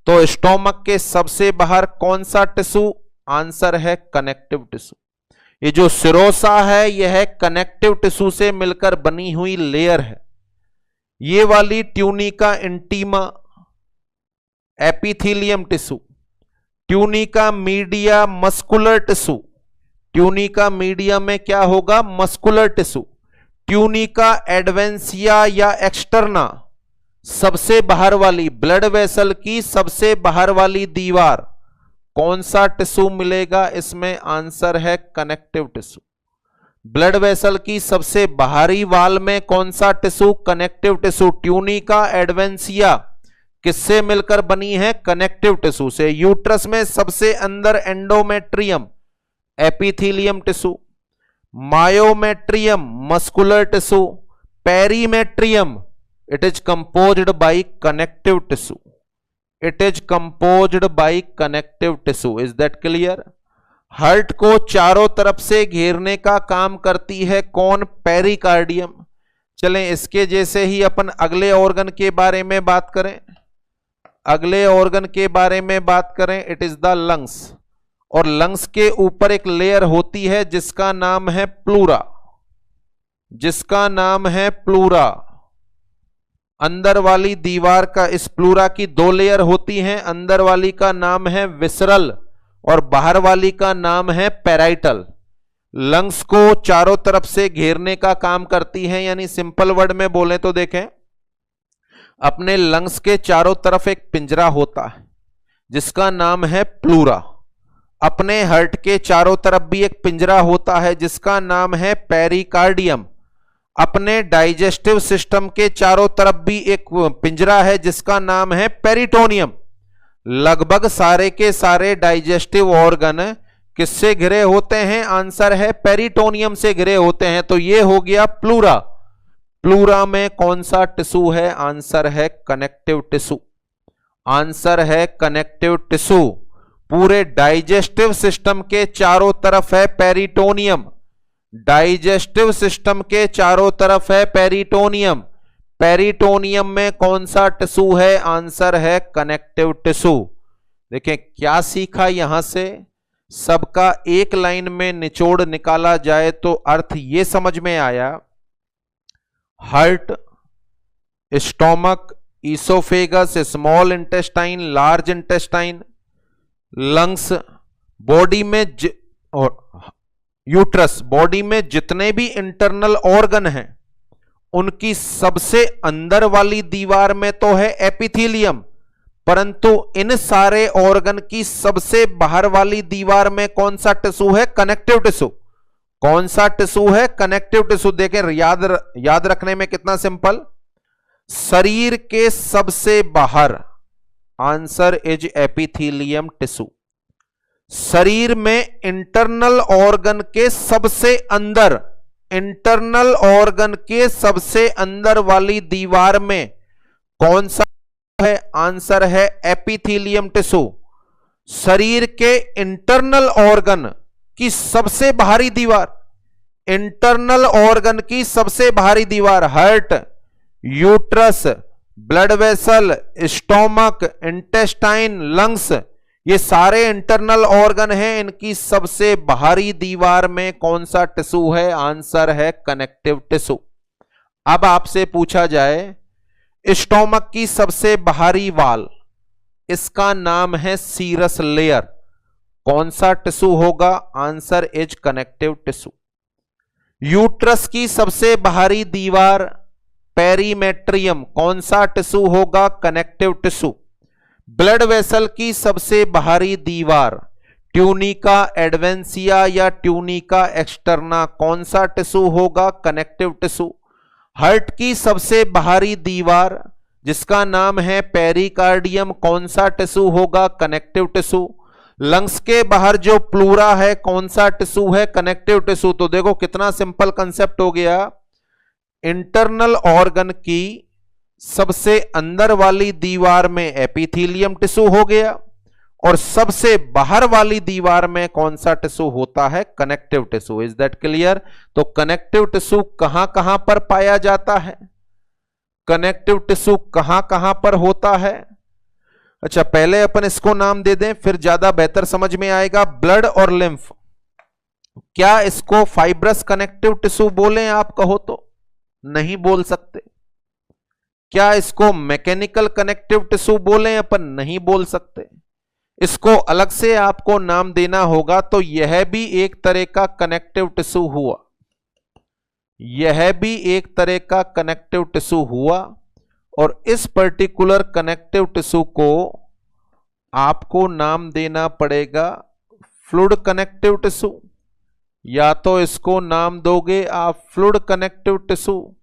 तो स्टोमक के सबसे बाहर कौन सा टिश्यू? आंसर है कनेक्टिव टिश्यू। ये जो सिरोसा है यह कनेक्टिव टिश्यू से मिलकर बनी हुई लेयर है। ये वाली tunica intima epithelium tissue, tunica media muscular tissue, tunica media में क्या होगा? Muscular tissue. ट्यूनिका एडवेंसिया या एक्सटर्ना, सबसे बाहर वाली ब्लड वेसल की सबसे बाहर वाली दीवार, कौन सा टिश्यू मिलेगा इसमें? आंसर है कनेक्टिव टिश्यू। ब्लड वेसल की सबसे बाहरी वाल में कौन सा टिश्यू? Connective tissue. ट्यूनिका एडवेंसिया किससे मिलकर बनी है? कनेक्टिव टिश्यू से। यूट्रस में सबसे अंदर endometrium, epithelium tissue, myometrium muscular tissue, perimetrium it is composed bye connective tissue, it is composed bye connective tissue. Is that clear? Heart को चारों तरफ से घेरने का काम करती है कौन? पेरिकार्डियम। चलें इसके जैसे ही अपन अगले ऑर्गन के बारे में बात करें। अगले ऑर्गन के बारे में बात करें, इट इज द लंग्स। और लंग्स के ऊपर एक लेयर होती है जिसका नाम है प्लूरा, जिसका नाम है प्लूरा। अंदर वाली दीवार का, इस प्लूरा की 2 लेयर होती हैं। अंदर वाली का नाम है विसरल और बाहर वाली का नाम है पैराइटल। लंग्स को चारों तरफ से घेरने का काम करती हैं, यानी सिंपल वर्ड में बोले तो देखें, अपने लंग्स के चारों तरफ एक पिंजरा होता है जिसका नाम है प्लूरा। अपने हार्ट के चारों तरफ भी एक पिंजरा होता है जिसका नाम है पेरिकार्डियम। अपने डाइजेस्टिव सिस्टम के चारों तरफ भी एक पिंजरा है जिसका नाम है पेरिटोनियम। लगभग सारे के सारे डाइजेस्टिव ऑर्गन किससे घिरे होते हैं? आंसर है पेरिटोनियम से घिरे होते हैं। तो ये हो गया प्लूरा। प्लूरा में कौन सा टिश्यू है? आंसर है कनेक्टिव टिश्यू। आंसर है कनेक्टिव टिश्यू। पूरे डाइजेस्टिव सिस्टम के चारों तरफ है पेरिटोनियम। डाइजेस्टिव सिस्टम के चारों तरफ है पेरिटोनियम। पेरिटोनियम में कौन सा टिश्यू है? आंसर है कनेक्टिव टिश्यू। देखें क्या सीखा यहां से, सबका एक लाइन में निचोड़ निकाला जाए तो अर्थ यह समझ में आया, heart, stomach, oesophagus, small intestine, large intestine, lungs, body में और यूट्रस, बॉडी में जितने भी इंटरनल ऑर्गन हैं उनकी सबसे अंदर वाली दीवार में तो है एपिथेलियम, परंतु इन सारे ऑर्गन की सबसे बाहर वाली दीवार में कौन सा टिश्यू है? Connective tissue. कौन सा टिश्यू है? Connective tissue. देखें याद रखने में कितना सिंपल, शरीर के सबसे बाहर, आंसर इज एपिथेलियम टिश्यू। शरीर में इंटरनल ऑर्गन के सबसे अंदर, इंटरनल ऑर्गन के सबसे अंदर वाली दीवार में कौन सा है? आंसर है एपिथेलियम टिश्यू। शरीर के इंटरनल ऑर्गन की सबसे बाहरी दीवार, इंटरनल ऑर्गन की सबसे बाहरी दीवार, heart, uterus, blood vessel, stomach, intestine, lungs, ये सारे इंटरनल ऑर्गन हैं। इनकी सबसे बाहरी दीवार में कौन सा टिश्यू है? आंसर है कनेक्टिव टिश्यू। अब आपसे पूछा जाए स्टोमक की सबसे बाहरी वाल, इसका नाम है सीरस लेयर, कौन सा टिश्यू होगा? Answer is connective tissue. Uterus की सबसे बाहरी दीवार पेरीमेट्रियम, कौन सा टिश्यू होगा? Connective tissue. ब्लड वेसल की सबसे बाहरी दीवार ट्यूनिका एडवेंसिया या ट्यूनिका एक्सटर्ना, कौन सा टिश्यू होगा? Connective tissue. हार्ट की सबसे बाहरी दीवार जिसका नाम है पेरिकार्डियम, कौन सा टिश्यू होगा? Connective tissue. लंग्स के बाहर जो प्लूरा है कौन सा टिश्यू है? Connective tissue. तो देखो कितना सिंपल कंसेप्ट हो गया, इंटरनल ऑर्गन की सबसे अंदर वाली दीवार में एपिथेलियम टिश्यू हो गया और सबसे बाहर वाली दीवार में कौन सा टिश्यू होता है? Connective tissue. Is that clear? तो कनेक्टिव टिश्यू कहां कहां पर पाया जाता है? कनेक्टिव टिश्यू कहां कहां पर होता है? अच्छा, पहले अपन इसको नाम दे दें फिर ज्यादा बेहतर समझ में आएगा। ब्लड और लिम्फ, क्या इसको फाइब्रस कनेक्टिव टिश्यू बोलें? आप कहो तो नहीं बोल सकते। क्या इसको मैकेनिकल कनेक्टिव टिश्यू बोलें? अपन नहीं बोल सकते। इसको अलग से आपको नाम देना होगा। तो यह भी एक तरह का कनेक्टिव टिश्यू हुआ, यह भी एक तरह का कनेक्टिव टिश्यू हुआ और इस पर्टिकुलर कनेक्टिव टिश्यू को आपको नाम देना पड़ेगा फ्लूइड कनेक्टिव टिश्यू, या तो इसको नाम दोगे आप फ्लूइड कनेक्टिव टिश्यू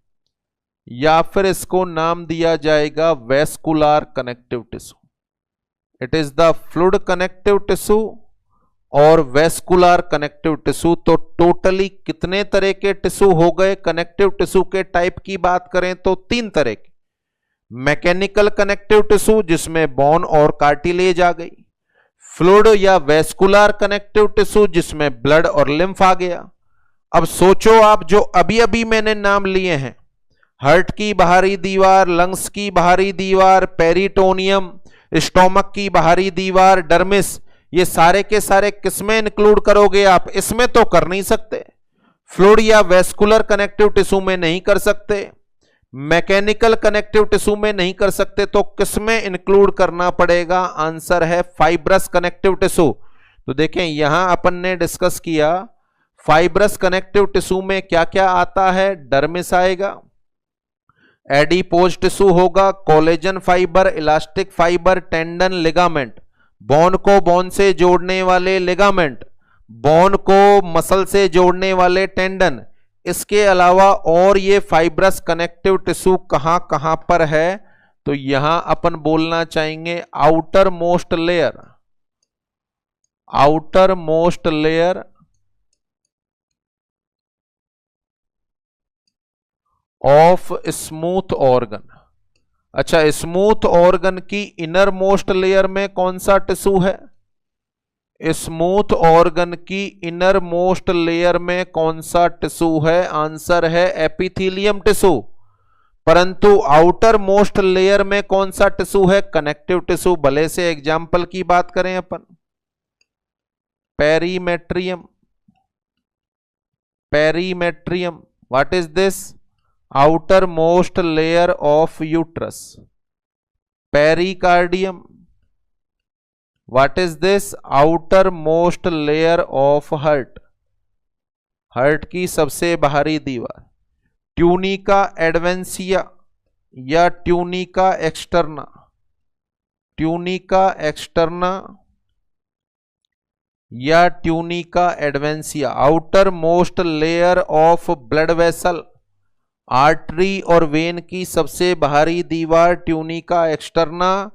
या फिर इसको नाम दिया जाएगा vascular connective tissue. It is the fluid connective tissue और वेस्कुलर कनेक्टिव टिश्यू। तो टोटली कितने तरह के टिश्यू हो गए? कनेक्टिव टिश्यू के टाइप की बात करें तो 3 तरह के। मैकेनिकल कनेक्टिव टिश्यू जिसमें बोन और कार्टिलेज आ गई, फ्लूइड या वेस्कुलर कनेक्टिव टिश्यू जिसमें ब्लड और लिम्फ आ गया। अब सोचो आप, जो अभी अभी मैंने नाम लिए हैं, हार्ट की बाहरी दीवार, लंग्स की बाहरी दीवार, पेरिटोनियम, स्टोमक की बाहरी दीवार, डर्मिस, ये सारे के सारे किसमें इंक्लूड करोगे आप? इसमें तो कर नहीं सकते। फ्लूइड या वेस्कुलर कनेक्टिव टिश्यू में नहीं कर सकते, मैकेनिकल कनेक्टिव टिश्यू में नहीं कर सकते तो किसमें इंक्लूड करना पड़ेगा? आंसर है फाइब्रस कनेक्टिव टिश्यू। तो देखें यहां अपन ने डिस्कस किया फाइब्रस कनेक्टिव टिश्यू में क्या क्या आता है। डर्मिस आएगा, एडिपोज टिश्यू होगा, collagen fibre, elastic fibre, tendon, ligament, bone को बोन से जोड़ने वाले लिगामेंट, बोन को मसल से जोड़ने वाले टेंडन। इसके अलावा और ये फाइब्रस कनेक्टिव टिश्यू कहां कहां पर है? तो यहां अपन बोलना चाहेंगे outermost layer, outermost layer of smooth organ. अच्छा, स्मूथ ऑर्गन की इनर मोस्ट लेयर में कौन सा टिश्यू है? स्मूथ ऑर्गन की इनर मोस्ट लेयर में कौन सा टिश्यू है? आंसर है एपिथेलियम टिश्यू। परंतु आउटर मोस्ट लेयर में कौन सा टिश्यू है? Connective tissue. भले से एग्जाम्पल की बात करें अपन, perimetrium, perimetrium, what is this? Outermost layer of uterus. Pericardium, what is this? Outermost layer of heart, heart की सबसे बाहरी दीवार। ट्यूनिका एडवेंसिया या ट्यूनिका एक्सटर्ना, ट्यूनिका एक्सटर्ना या tunica adventitia, outermost layer of blood vessel, artery और vein की सबसे बाहरी दीवार ट्यूनिका एक्सटर्ना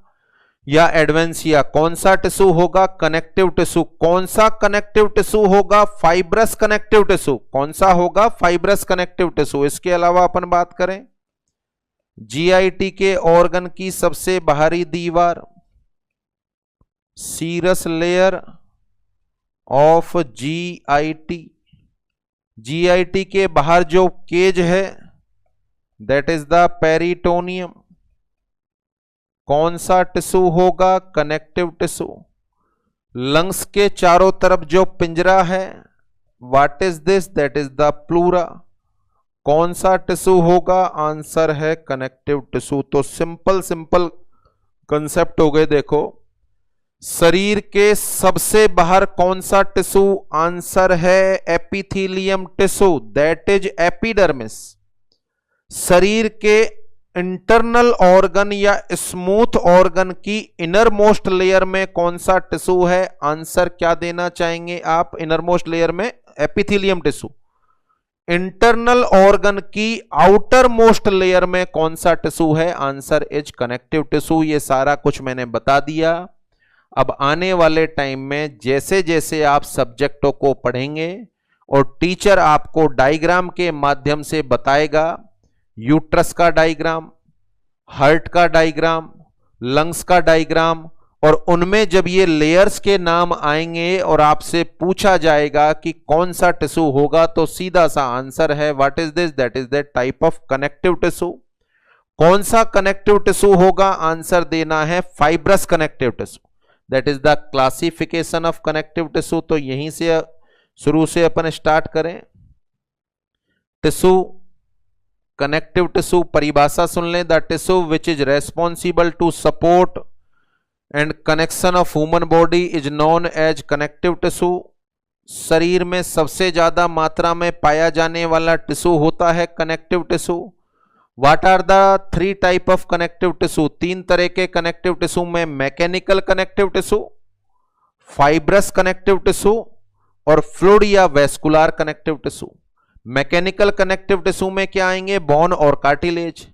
या एडवेंसिया। कौन सा टिश्यू होगा? Connective tissue. कौन सा कनेक्टिव टिश्यू होगा? Fibrous connective tissue. कौन सा होगा? Fibrous connective tissue. इसके अलावा अपन बात करें जीआईटी के ऑर्गन की सबसे बाहरी दीवार, serous layer of GIT. GIT के बाहर जो केज है दैट इज द पेरिटोनियम। कौन सा टिश्यू होगा? Connective tissue. लंग्स के चारों तरफ जो पिंजरा है what is this? That is the pleura. कौन सा टिश्यू होगा? आंसर है कनेक्टिव टिश्यू। तो सिंपल सिंपल कंसेप्ट हो गए। देखो, शरीर के सबसे बाहर कौन सा टिश्यू? आंसर है epithelium tissue, that is epidermis. शरीर के इंटरनल ऑर्गन या स्मूथ ऑर्गन की इनर मोस्ट लेयर में कौन सा टिश्यू है? आंसर क्या देना चाहेंगे आप? इनर मोस्ट लेयर में एपिथेलियम टिश्यू। इंटरनल ऑर्गन की आउटर मोस्ट लेयर में कौन सा टिश्यू है? Answer is connective tissue. ये सारा कुछ मैंने बता दिया। अब आने वाले टाइम में जैसे जैसे आप सब्जेक्टों को पढ़ेंगे और टीचर आपको डायग्राम के माध्यम से बताएगा, यूट्रस का डायग्राम, हार्ट का डायग्राम, लंग्स का डायग्राम, और उनमें जब ये लेयर्स के नाम आएंगे और आपसे पूछा जाएगा कि कौन सा टिश्यू होगा, तो सीधा सा आंसर है what is this? That is the type of connective tissue. कौन सा कनेक्टिव टिश्यू होगा? आंसर देना है fibrous connective tissue. That is the classification of connective tissue. तो यहीं से शुरू से अपन स्टार्ट करें। टिश्यू, कनेक्टिव टिश्यू परिभाषा सुन लें। The tissue which is responsible to support and connection of human body is known as connective tissue. शरीर में सबसे ज्यादा मात्रा में पाया जाने वाला टिश्यू होता है connective tissue. What are the 3 type of connective tissue? 3 तरह के कनेक्टिव टिश्यू में mechanical connective tissue, fibrous connective tissue और फ्लूइड या vascular connective tissue. Mechanical connective tissue में क्या आएंगे? बोन और कार्टिलेज।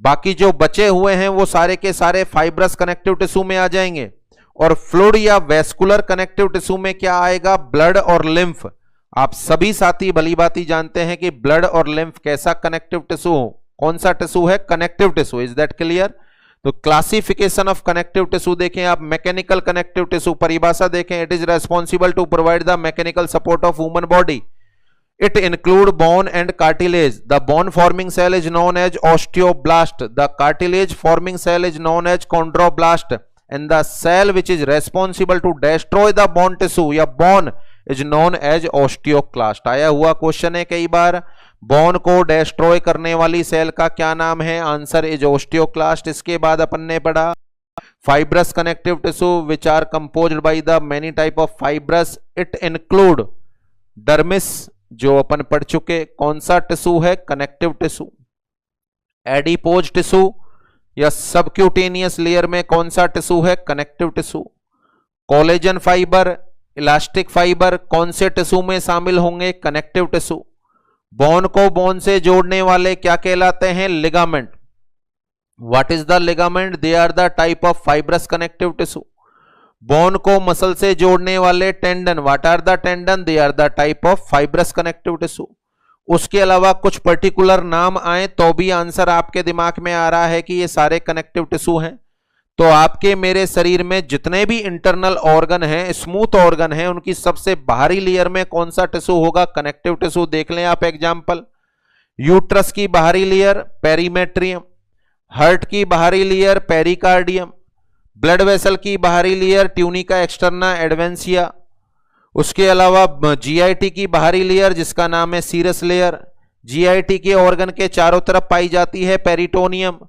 बाकी जो बचे हुए हैं वो सारे के सारे फाइब्रस कनेक्टिव टिश्यू में आ जाएंगे। और फ्लूइड या वेस्कुलर कनेक्टिव टिश्यू में क्या आएगा? ब्लड और लिम्फ। आप सभी साथी भली भांति जानते हैं कि ब्लड और लिम्फ कैसा कनेक्टिव टिश्यू हो, कौन सा टिश्यू है? Connective tissue. Is that clear? तो क्लासिफिकेशन ऑफ कनेक्टिव टिश्यू देखें आप। मैकेनिकल कनेक्टिव टिश्यू परिभाषा देखें। It is responsible to provide the mechanical support of human body. It include bone and cartilage. The bone forming cell is known as osteoblast. The cartilage forming cell is known as chondroblast. And the cell which is responsible to destroy the bone tissue या bone is known as osteoclast. आया हुआ question है कई बार। Bone को destroy करने वाली cell का क्या नाम है? Answer is osteoclast. इसके बाद अपन ने पढ़ा fibrous connective tissue which are composed by the many type of fibrous, it include dermis, जो अपन पढ़ चुके। कौन सा टिश्यू है? Connective tissue. एडिपोज टिश्यू या सबक्यूटेनियस लेयर में कौन सा टिश्यू है? Connective tissue. Collagen fibre, elastic fiber कौन से टिश्यू में शामिल होंगे? Connective tissue. बोन को बोन से जोड़ने वाले क्या कहलाते हैं? Ligament. What is the ligament? They are the type of fibrous connective tissue. Bone को मसल से जोड़ने वाले tendon, what are the tendon? They are the type of fibrous connective tissue. उसके अलावा कुछ पर्टिकुलर नाम आए तो भी आंसर आपके दिमाग में आ रहा है कि ये सारे कनेक्टिव टिश्यू हैं। तो आपके मेरे शरीर में जितने भी इंटरनल ऑर्गन हैं, स्मूथ ऑर्गन हैं, उनकी सबसे बाहरी लेयर में कौन सा टिश्यू होगा? Connective tissue. देख लें आप एग्जांपल। यूट्रस की बाहरी लेयर पेरीमेट्रियम, हार्ट की बाहरी लेयर पेरिकार्डियम, ब्लड वेसल की बाहरी लेयर ट्यूनिका एक्सटर्ना एडवेंसिया, उसके अलावा जीआईटी की बाहरी लेयर जिसका नाम है सीरस लेयर, जीआईटी के ऑर्गन के चारों तरफ पाई जाती है पेरिटोनियम,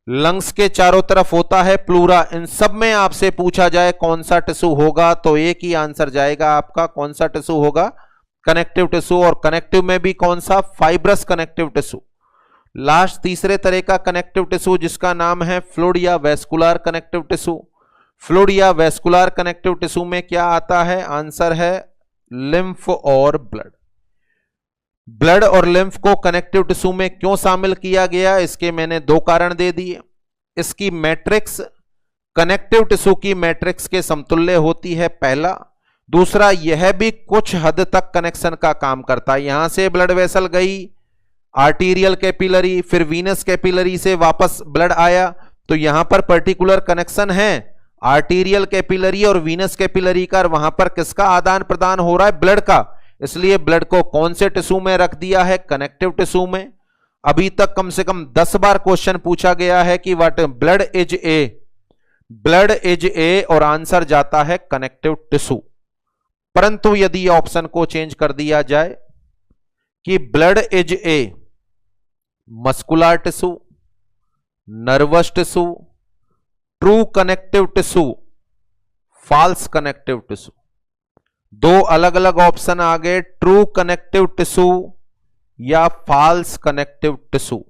लंग्स के चारों तरफ होता है प्लूरा। इन सब में आपसे पूछा जाए कौन सा टिश्यू होगा तो एक ही आंसर जाएगा आपका। कौन सा टिश्यू होगा? Connective tissue. और कनेक्टिव में भी कौन सा? Fibrous connective tissue. लास्ट तीसरे तरह का कनेक्टिव टिश्यू जिसका नाम है फ्लूइड या वेस्कुलर कनेक्टिव टिश्यू। फ्लूइड या वेस्कुलर कनेक्टिव टिश्यू में क्या आता है? आंसर है लिम्फ और ब्लड। ब्लड और लिम्फ को कनेक्टिव टिश्यू में क्यों शामिल किया गया? इसके मैंने दो कारण दे दिए। इसकी मैट्रिक्स कनेक्टिव टिश्यू की मैट्रिक्स के समतुल्य होती है, पहला। दूसरा, यह भी कुछ हद तक कनेक्शन का काम करता है। यहां से ब्लड वेसल गई आर्टीरियल कैपिलरी, फिर वीनस कैपिलरी से वापस ब्लड आया, तो यहां पर पर्टिकुलर कनेक्शन है आर्टीरियल कैपिलरी और वीनस कैपिलरी का। वहां पर किसका आदान प्रदान हो रहा है? ब्लड का। इसलिए ब्लड को कौन से टिश्यू में रख दिया है? कनेक्टिव टिश्यू में। अभी तक कम से कम 10 बार क्वेश्चन पूछा गया है कि what blood is A, blood is ए, और आंसर जाता है कनेक्टिव टिश्यू। परंतु यदि ऑप्शन को चेंज कर दिया जाए कि blood is a muscular tissue, nervous tissue, true connective tissue, false connective tissue, दो अलग अलग ऑप्शन आ गए, ट्रू कनेक्टिव टिश्यू या फॉल्स कनेक्टिव टिश्यू।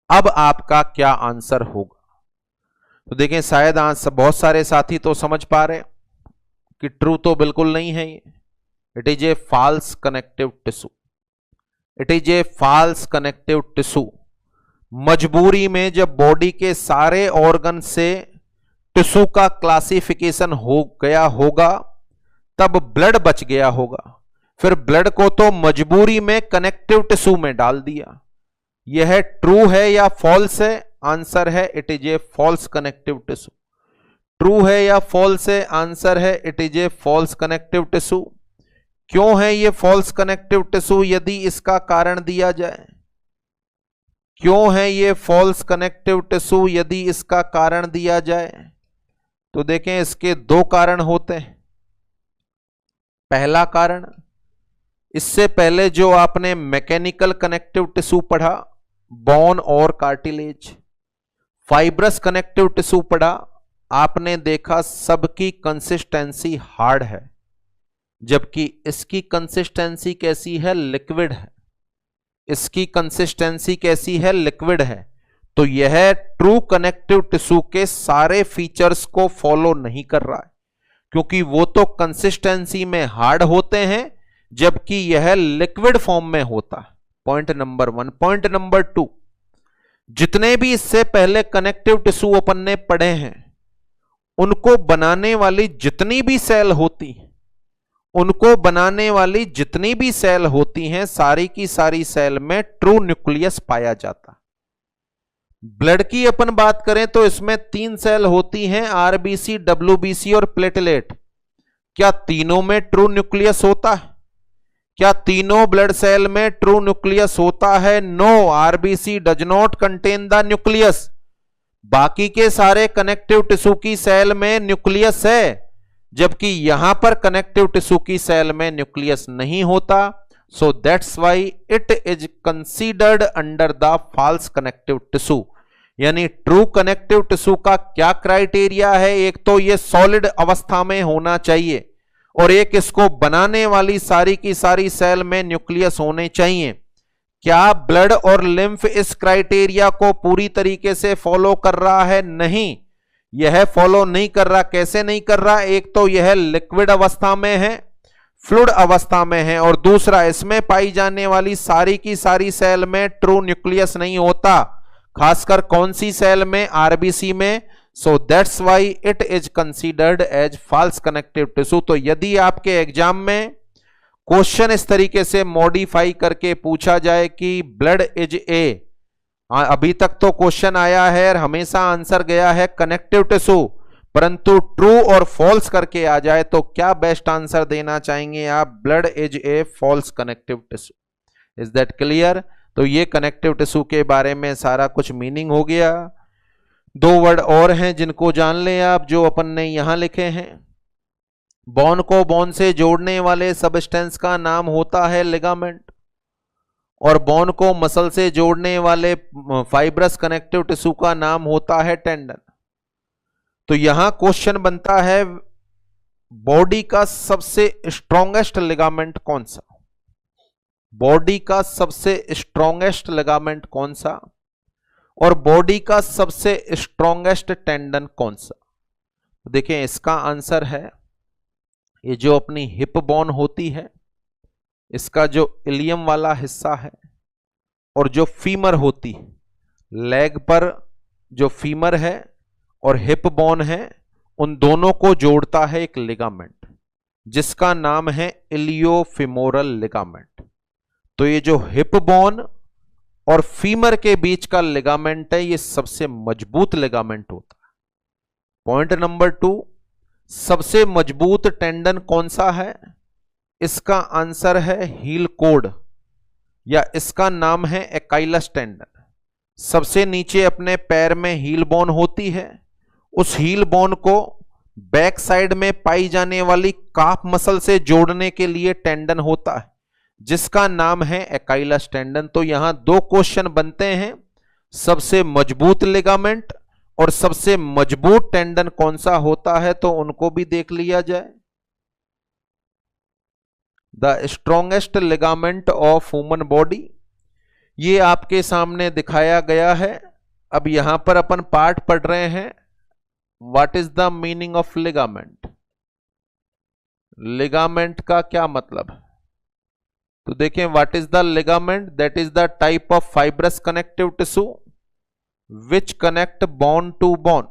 अब आपका क्या आंसर होगा? तो देखें, शायद बहुत सारे साथी तो समझ पा रहे कि ट्रू तो बिल्कुल नहीं है ये, it is a false connective tissue. It is a false connective tissue. मजबूरी में जब बॉडी के सारे ऑर्गन से टिश्यू का क्लासिफिकेशन हो गया होगा तब ब्लड बच गया होगा, फिर ब्लड को तो मजबूरी में कनेक्टिव टिश्यू में डाल दिया। यह ट्रू है या फॉल्स है? आंसर है it is a false connective tissue. True है या फॉल्स है? आंसर है it is a false connective tissue. क्यों है ये फॉल्स कनेक्टिव टिश्यू यदि इसका कारण दिया जाए? क्यों है ये फॉल्स कनेक्टिव टिश्यू यदि इसका कारण दिया जाए? तो देखें, इसके दो कारण होते हैं। पहला कारण, इससे पहले जो आपने मैकेनिकल कनेक्टिव टिश्यू पढ़ा, बोन और कार्टिलेज, फाइब्रस कनेक्टिव टिश्यू पढ़ा, आपने देखा सबकी कंसिस्टेंसी हार्ड है, जबकि इसकी कंसिस्टेंसी कैसी है? लिक्विड है। इसकी कंसिस्टेंसी कैसी है? लिक्विड है। तो यह ट्रू कनेक्टिव टिश्यू के सारे फीचर्स को फॉलो नहीं कर रहा है, क्योंकि वो तो कंसिस्टेंसी में हार्ड होते हैं जबकि यह लिक्विड फॉर्म में होता है। Point number 1। पॉइंट नंबर 2, जितने भी इससे पहले कनेक्टिव टिश्यू अपन ने पढ़े हैं, उनको बनाने वाली जितनी भी सेल होती हैं, उनको बनाने वाली जितनी भी सेल होती हैं, सारी की सारी सेल में ट्रू न्यूक्लियस पाया जाता है। ब्लड की अपन बात करें तो इसमें 3 सेल होती हैं, आरबीसी, डब्ल्यूबीसी और प्लेटलेट। क्या तीनों में ट्रू न्यूक्लियस होता है? क्या तीनों ब्लड सेल में ट्रू न्यूक्लियस होता है? No, RBC does not contain the nucleus. बाकी के सारे कनेक्टिव टिश्यू की सेल में न्यूक्लियस है, जबकि यहां पर कनेक्टिव टिश्यू की सेल में न्यूक्लियस नहीं होता। So that's why it is considered under the false connective tissue. यानी ट्रू कनेक्टिव टिश्यू का क्या क्राइटेरिया है? एक तो ये सॉलिड अवस्था में होना चाहिए और एक इसको बनाने वाली सारी की सारी सेल में न्यूक्लियस होने चाहिए। क्या ब्लड और लिम्फ इस क्राइटेरिया को पूरी तरीके से फॉलो कर रहा है? नहीं, यह फॉलो नहीं कर रहा। कैसे नहीं कर रहा? एक तो यह लिक्विड अवस्था में है, फ्लूइड अवस्था में है, और दूसरा इसमें पाई जाने वाली सारी की सारी सेल में ट्रू न्यूक्लियस नहीं होता, खासकर कौन सी सेल में? आरबीसी में। So that's why it is considered as false connective tissue. तो यदि आपके एग्जाम में क्वेश्चन इस तरीके से मॉडिफाई करके पूछा जाए कि ब्लड इज ए, अभी तक तो क्वेश्चन आया है और हमेशा आंसर गया है कनेक्टिव टिश्यू, परंतु ट्रू और फॉल्स करके आ जाए तो क्या बेस्ट आंसर देना चाहेंगे आप? Blood is a false connective tissue. Is that clear? तो ये कनेक्टिव टिश्यू के बारे में सारा कुछ मीनिंग हो गया। दो वर्ड और हैं जिनको जान लें आप, जो अपन ने यहां लिखे हैं। बोन को बोन से जोड़ने वाले सबस्टेंस का नाम होता है लिगामेंट, और बोन को मसल से जोड़ने वाले फाइब्रस कनेक्टिव टिश्यू का नाम होता है टेंडन। तो यहां क्वेश्चन बनता है, बॉडी का सबसे स्ट्रॉन्गेस्ट लिगामेंट कौन सा? बॉडी का सबसे स्ट्रॉन्गेस्ट लिगामेंट कौन सा, और बॉडी का सबसे स्ट्रॉन्गेस्ट टेंडन कौन सा? देखें, इसका आंसर है ये जो अपनी हिप बोन होती है, इसका जो इलियम वाला हिस्सा है, और जो फीमर होती है, लेग पर जो फीमर है और हिप बोन है, उन दोनों को जोड़ता है एक लिगामेंट जिसका नाम है इलियोफिमोरल लिगामेंट। तो ये जो हिप बोन और फीमर के बीच का लिगामेंट है, ये सबसे मजबूत लिगामेंट होता है। पॉइंट नंबर 2, सबसे मजबूत टेंडन कौन सा है? इसका आंसर है हील कोड, या इसका नाम है एकाइलस टेंडन। सबसे नीचे अपने पैर में हील बोन होती है, उस हील बोन को बैक साइड में पाई जाने वाली काफ मसल से जोड़ने के लिए टेंडन होता है जिसका नाम है एकाइलस टेंडन। तो यहां दो क्वेश्चन बनते हैं, सबसे मजबूत लिगामेंट और सबसे मजबूत टेंडन कौन सा होता है, तो उनको भी देख लिया जाए। The strongest ligament of human body, ये आपके सामने दिखाया गया है। अब यहां पर अपन पार्ट पढ़ रहे हैं, what is the meaning of ligament. Ligament का क्या मतलब है? तो देखें, what is the ligament? That is the type of fibrous connective tissue which connect bone to bone.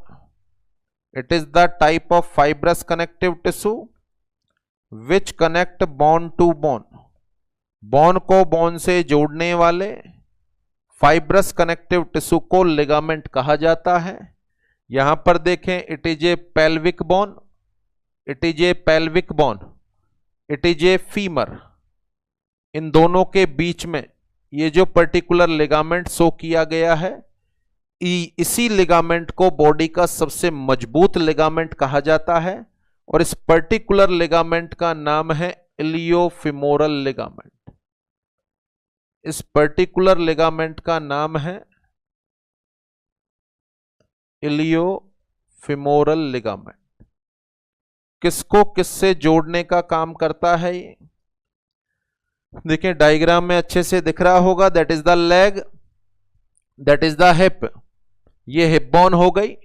It is the type of fibrous connective tissue which connect bone to bone. Bone को bone से जोड़ने वाले fibrous connective tissue को ligament कहा जाता है। यहां पर देखें, it is a pelvic bone, it is a pelvic bone, it is a femur. इन दोनों के बीच में ये जो पर्टिकुलर लिगामेंट शो किया गया है, इसी लिगामेंट को बॉडी का सबसे मजबूत लिगामेंट कहा जाता है, और इस पर्टिकुलर लिगामेंट का नाम है इलियोफिमोरल लिगामेंट। इस पर्टिकुलर लिगामेंट का नाम है इलियोफिमोरल लिगामेंट। किसको किससे जोड़ने का काम करता है ये? देखिए, डायग्राम में अच्छे से दिख रहा होगा। That is the leg, that is the hip. ये हिप बोन हो गई,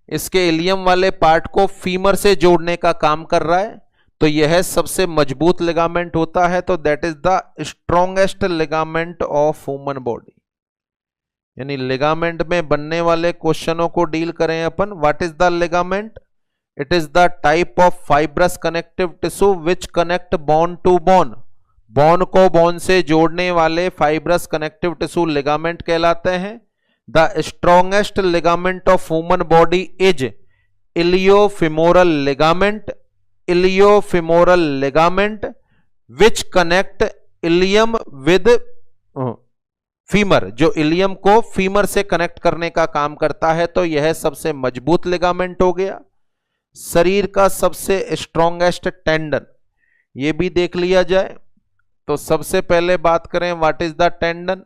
इसके इलियम वाले पार्ट को फीमर से जोड़ने का काम कर रहा है, तो यह सबसे मजबूत लिगामेंट होता है। तो that is the strongest ligament of human body. यानी लिगामेंट में बनने वाले क्वेश्चनों को डील करें अपन। What is the ligament? It is the type of fibrous connective tissue which connect bone to bone. Bone को बोन से जोड़ने वाले फाइब्रस कनेक्टिव टिश्यू लिगामेंट कहलाते हैं। The strongest ligament of human body is iliofemoral ligament, iliofemoral ligament which connect ilium with femur, जो ilium को femur से connect करने का काम करता है। तो यह सबसे मजबूत लिगामेंट हो गया। शरीर का सबसे स्ट्रॉन्गेस्ट टेंडन, यह भी देख लिया जाए। तो सबसे पहले बात करें what is the tendon.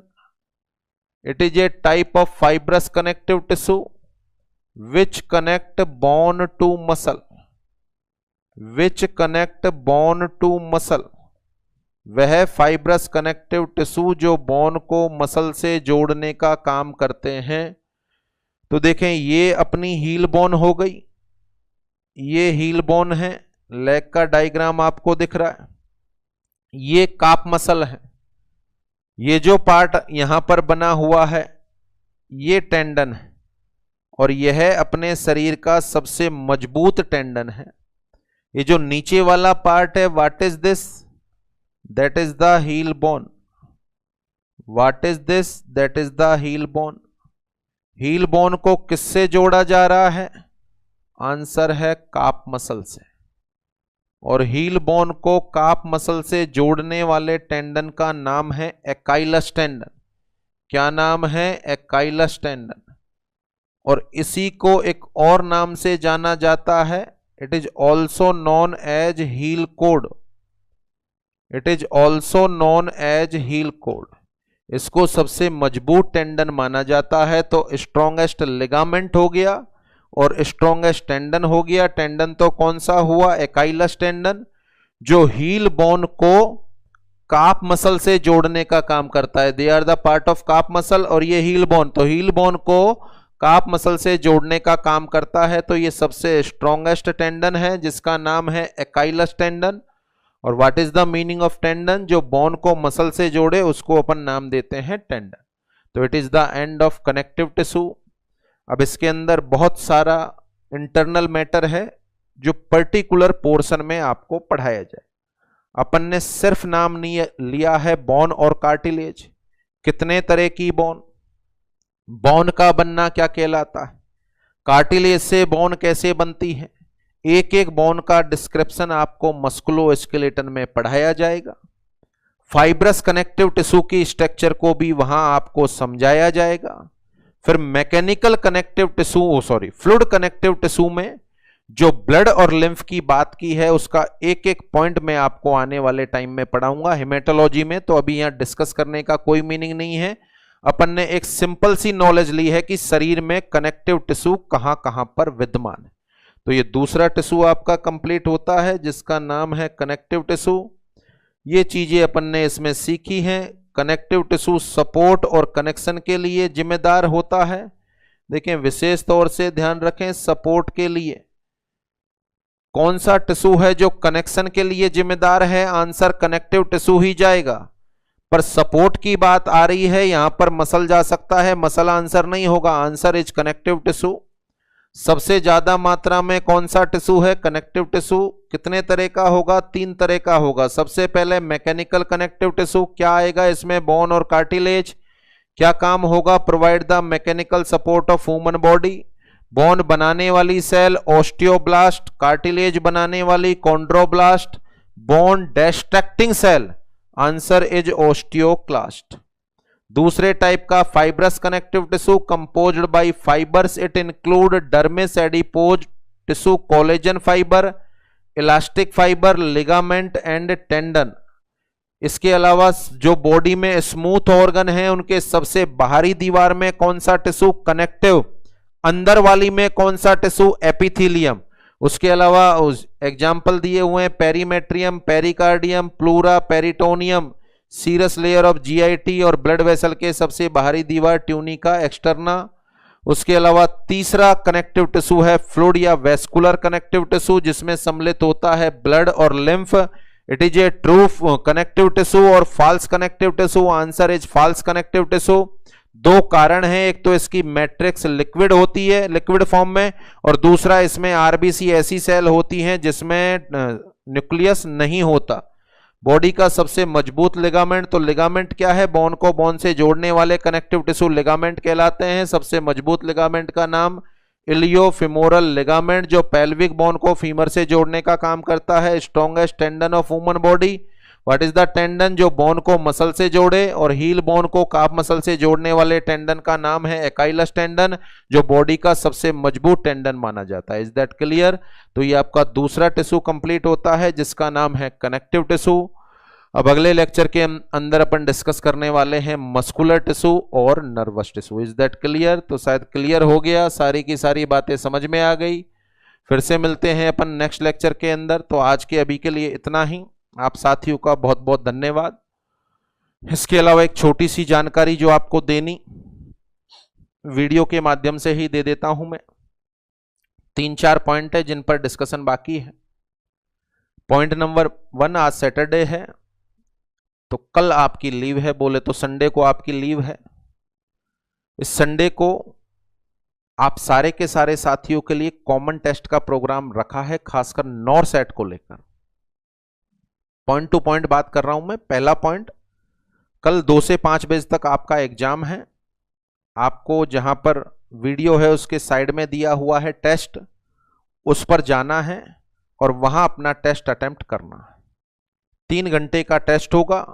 It is a type of fibrous connective tissue which connect bone to muscle, which connect bone to muscle. वह फाइब्रस कनेक्टिव टिश्यू जो बोन को मसल से जोड़ने का काम करते हैं। तो देखें ये अपनी हील बोन हो गई, ये हील बोन है, लेग का डायग्राम आपको दिख रहा है, ये काप मसल है, ये जो पार्ट यहां पर बना हुआ है ये टेंडन है, और यह अपने शरीर का सबसे मजबूत टेंडन है। ये जो नीचे वाला पार्ट है what is this, that is the heel bone. What is this, that is the heel bone. Heel bone को किससे जोड़ा जा रहा है, आंसर है काप मसल से। और हील बोन को काप मसल से जोड़ने वाले टेंडन का नाम है एकाइलस टेंडन। क्या नाम है, एकाइलस टेंडन। और इसी को एक और नाम से जाना जाता है, it is also known as heel cord. It is also known as heel cord. इसको सबसे मजबूत टेंडन माना जाता है। तो स्ट्रॉन्गेस्ट लिगामेंट हो गया और स्ट्रॉन्गेस्ट टेंडन हो गया। टेंडन तो कौन सा हुआ, एकाइलस टेंडन, जो हील बोन को काप मसल से जोड़ने का काम करता है। They are the part of calf muscle, और ये हील बोन, तो हील बोन को काप मसल से जोड़ने का काम करता है। तो ये सबसे स्ट्रॉन्गेस्ट टेंडन है जिसका नाम है एकाइलस टेंडन। और what is the meaning of tendon, जो बोन को मसल से जोड़े उसको अपन नाम देते हैं टेंडन। तो it is the end of connective tissue. अब इसके अंदर बहुत सारा इंटरनल मैटर है जो पर्टिकुलर पोर्शन में आपको पढ़ाया जाए। अपन ने सिर्फ नाम नहीं लिया है बोन और कार्टिलेज। कितने तरह की बोन, बोन का बनना क्या कहलाता है, कार्टिलेज से बोन कैसे बनती है, एक एक बोन का डिस्क्रिप्शन आपको मस्कुलोस्केलेटन में पढ़ाया जाएगा। फाइब्रस कनेक्टिव टिश्यू की स्ट्रक्चर को भी वहां आपको समझाया जाएगा। फिर mechanical connective tissue, fluid connective tissue में जो ब्लड और लिम्फ की बात की है उसका एक एक पॉइंट मैं आपको आने वाले टाइम में पढ़ाऊंगा हेमेटोलॉजी में। तो अभी यहां डिस्कस करने का कोई मीनिंग नहीं है। अपन ने एक सिंपल सी नॉलेज ली है कि शरीर में कनेक्टिव टिश्यू कहां कहां पर विद्यमान है। तो ये दूसरा टिश्यू आपका कंप्लीट होता है जिसका नाम है कनेक्टिव टिश्यू। ये चीजें अपन ने इसमें सीखी हैं। कनेक्टिव टिश्यू सपोर्ट और कनेक्शन के लिए जिम्मेदार होता है। देखें विशेष तौर से ध्यान रखें, सपोर्ट के लिए कौन सा टिश्यू है जो कनेक्शन के लिए जिम्मेदार है, आंसर कनेक्टिव टिश्यू ही जाएगा। पर सपोर्ट की बात आ रही है, यहां पर मसल जा सकता है, मसल आंसर नहीं होगा, आंसर इज कनेक्टिव टिश्यू। सबसे ज्यादा मात्रा में कौन सा टिश्यू है, कनेक्टिव टिश्यू। कितने तरह का होगा, 3 तरह का होगा। सबसे पहले मैकेनिकल कनेक्टिव टिश्यू, क्या आएगा इसमें, बोन और कार्टिलेज। क्या काम होगा, provide the mechanical support of human body. Bone बनाने वाली सेल ऑस्टियोब्लास्ट, कार्टिलेज बनाने वाली chondroblast, bone destructing cell, answer is osteoclast. दूसरे टाइप का fibrous connective tissue composed by fibres, it include dermis, adipose tissue, collagen fibre, elastic fibre, ligament and tendon. इसके अलावा जो body में स्मूथ ऑर्गन है उनके सबसे बाहरी दीवार में कौन सा टिश्यू, कनेक्टिव। अंदर वाली में कौन सा टिश्यू, एपिथेलियम। उसके अलावा एग्जाम्पल दिए हुए हैं perimetrium, pericardium, pleura, peritoneum, serous layer of GIT और ब्लड वेसल के सबसे बाहरी दीवार ट्यूनिका एक्सटर्ना। उसके अलावा तीसरा कनेक्टिव टिश्यू है फ्लूइड या वेस्कुलर कनेक्टिव टिश्यू जिसमें सम्मिलित होता है ब्लड और lymph. It is a true connective tissue और false connective tissue, answer is false connective tissue. 2 कारण हैं, एक तो इसकी मैट्रिक्स लिक्विड होती है, लिक्विड फॉर्म में, और दूसरा इसमें आरबीसी ऐसी सेल होती हैं जिसमें न्यूक्लियस नहीं होता। बॉडी का सबसे मजबूत लिगामेंट, तो लिगामेंट क्या है, बोन को बोन से जोड़ने वाले कनेक्टिव टिश्यू लिगामेंट कहलाते हैं। सबसे मजबूत लिगामेंट का नाम इलियोफिमोरल लिगामेंट, जो पेल्विक बोन को फीमर से जोड़ने का काम करता है। Strongest tendon of human body, what is the tendon, जो बोन को मसल से जोड़े, और हील बोन को काफ मसल से जोड़ने वाले टेंडन का नाम है एकाइलस टेंडन, जो बॉडी का सबसे मजबूत टेंडन माना जाता है। Is that clear. तो ये आपका दूसरा टिश्यू कंप्लीट होता है जिसका नाम है कनेक्टिव टिश्यू। अब अगले लेक्चर के अंदर अपन डिस्कस करने वाले हैं मस्कुलर टिश्यू और nervous tissue. Is that clear? तो शायद क्लियर हो गया, सारी की सारी बातें समझ में आ गई। फिर से मिलते हैं अपन नेक्स्ट लेक्चर के अंदर। तो आज के अभी के लिए इतना ही। आप साथियों का बहुत बहुत धन्यवाद। इसके अलावा एक छोटी सी जानकारी जो आपको देनी वीडियो के माध्यम से ही दे देता हूं मैं। 3-4 पॉइंट है जिन पर डिस्कशन बाकी है। पॉइंट नंबर 1, आज सैटरडे है तो कल आपकी लीव है, बोले तो संडे को आपकी लीव है। इस संडे को आप सारे के सारे साथियों के लिए कॉमन टेस्ट का प्रोग्राम रखा है, खासकर नॉरसेट को लेकर। पॉइंट टू पॉइंट बात कर रहा हूं मैं। पहला पॉइंट, कल 2 से 5 बजे तक आपका एग्जाम है। आपको जहां पर वीडियो है उसके साइड में दिया हुआ है टेस्ट, उस पर जाना है और वहां अपना टेस्ट अटेम्प्ट करना है। 3 घंटे का टेस्ट होगा।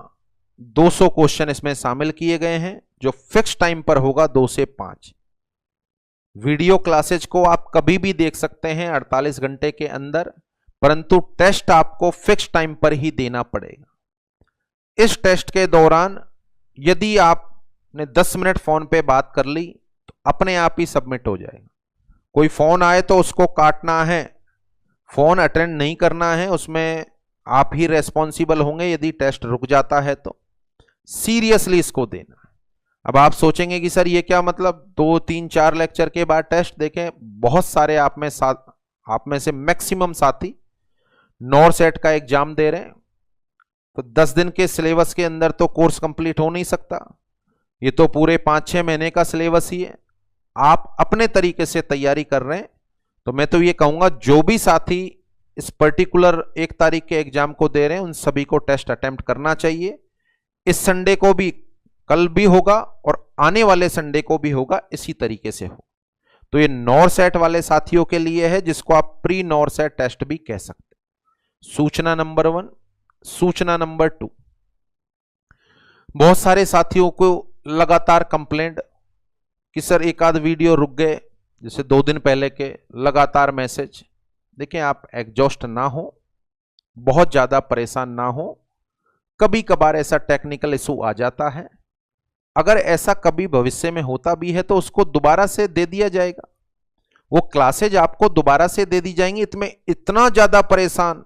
200 क्वेश्चन इसमें शामिल किए गए हैं जो फिक्स टाइम पर होगा 2 से 5। वीडियो क्लासेज को आप कभी भी देख सकते हैं 48 घंटे के अंदर, परंतु टेस्ट आपको फिक्स टाइम पर ही देना पड़ेगा। इस टेस्ट के दौरान यदि आपने 10 मिनट फोन पे बात कर ली तो अपने आप ही सबमिट हो जाएगा। कोई फोन आए तो उसको काटना है, फोन अटेंड नहीं करना है, उसमें आप ही रेस्पॉन्सिबल होंगे यदि टेस्ट रुक जाता है तो। सीरियसली इसको देना है। अब आप सोचेंगे कि सर ये क्या मतलब 2, 3, 4 लेक्चर के बाद टेस्ट? देखें, बहुत सारे आप में से मैक्सिमम साथी नॉरसेट का एग्जाम दे रहे हैं, तो 10 दिन के सिलेबस के अंदर तो कोर्स कंप्लीट हो नहीं सकता। ये तो पूरे 5-6 महीने का सिलेबस ही है। आप अपने तरीके से तैयारी कर रहे हैं, तो मैं तो ये कहूंगा जो भी साथी इस पर्टिकुलर 1 तारीख के एग्जाम को दे रहे हैं उन सभी को टेस्ट अटेम्प्ट करना चाहिए। इस संडे को भी, कल भी होगा और आने वाले संडे को भी होगा, इसी तरीके से हो। तो ये नॉरसेट वाले साथियों के लिए है, जिसको आप प्री नॉरसेट टेस्ट भी कह सकते हैं। सूचना नंबर 1। सूचना नंबर 2, बहुत सारे साथियों को लगातार कंप्लेंट कि सर एक आध वीडियो रुक गए, जैसे 2 दिन पहले के लगातार मैसेज। देखिए, आप एग्जॉस्ट ना हो, बहुत ज्यादा परेशान ना हो। कभी कभार ऐसा टेक्निकल इशू आ जाता है। अगर ऐसा कभी भविष्य में होता भी है तो उसको दोबारा से दे दिया जाएगा। वो क्लासेज आपको दोबारा से दे दी जाएंगी। इसमें इतना ज्यादा परेशान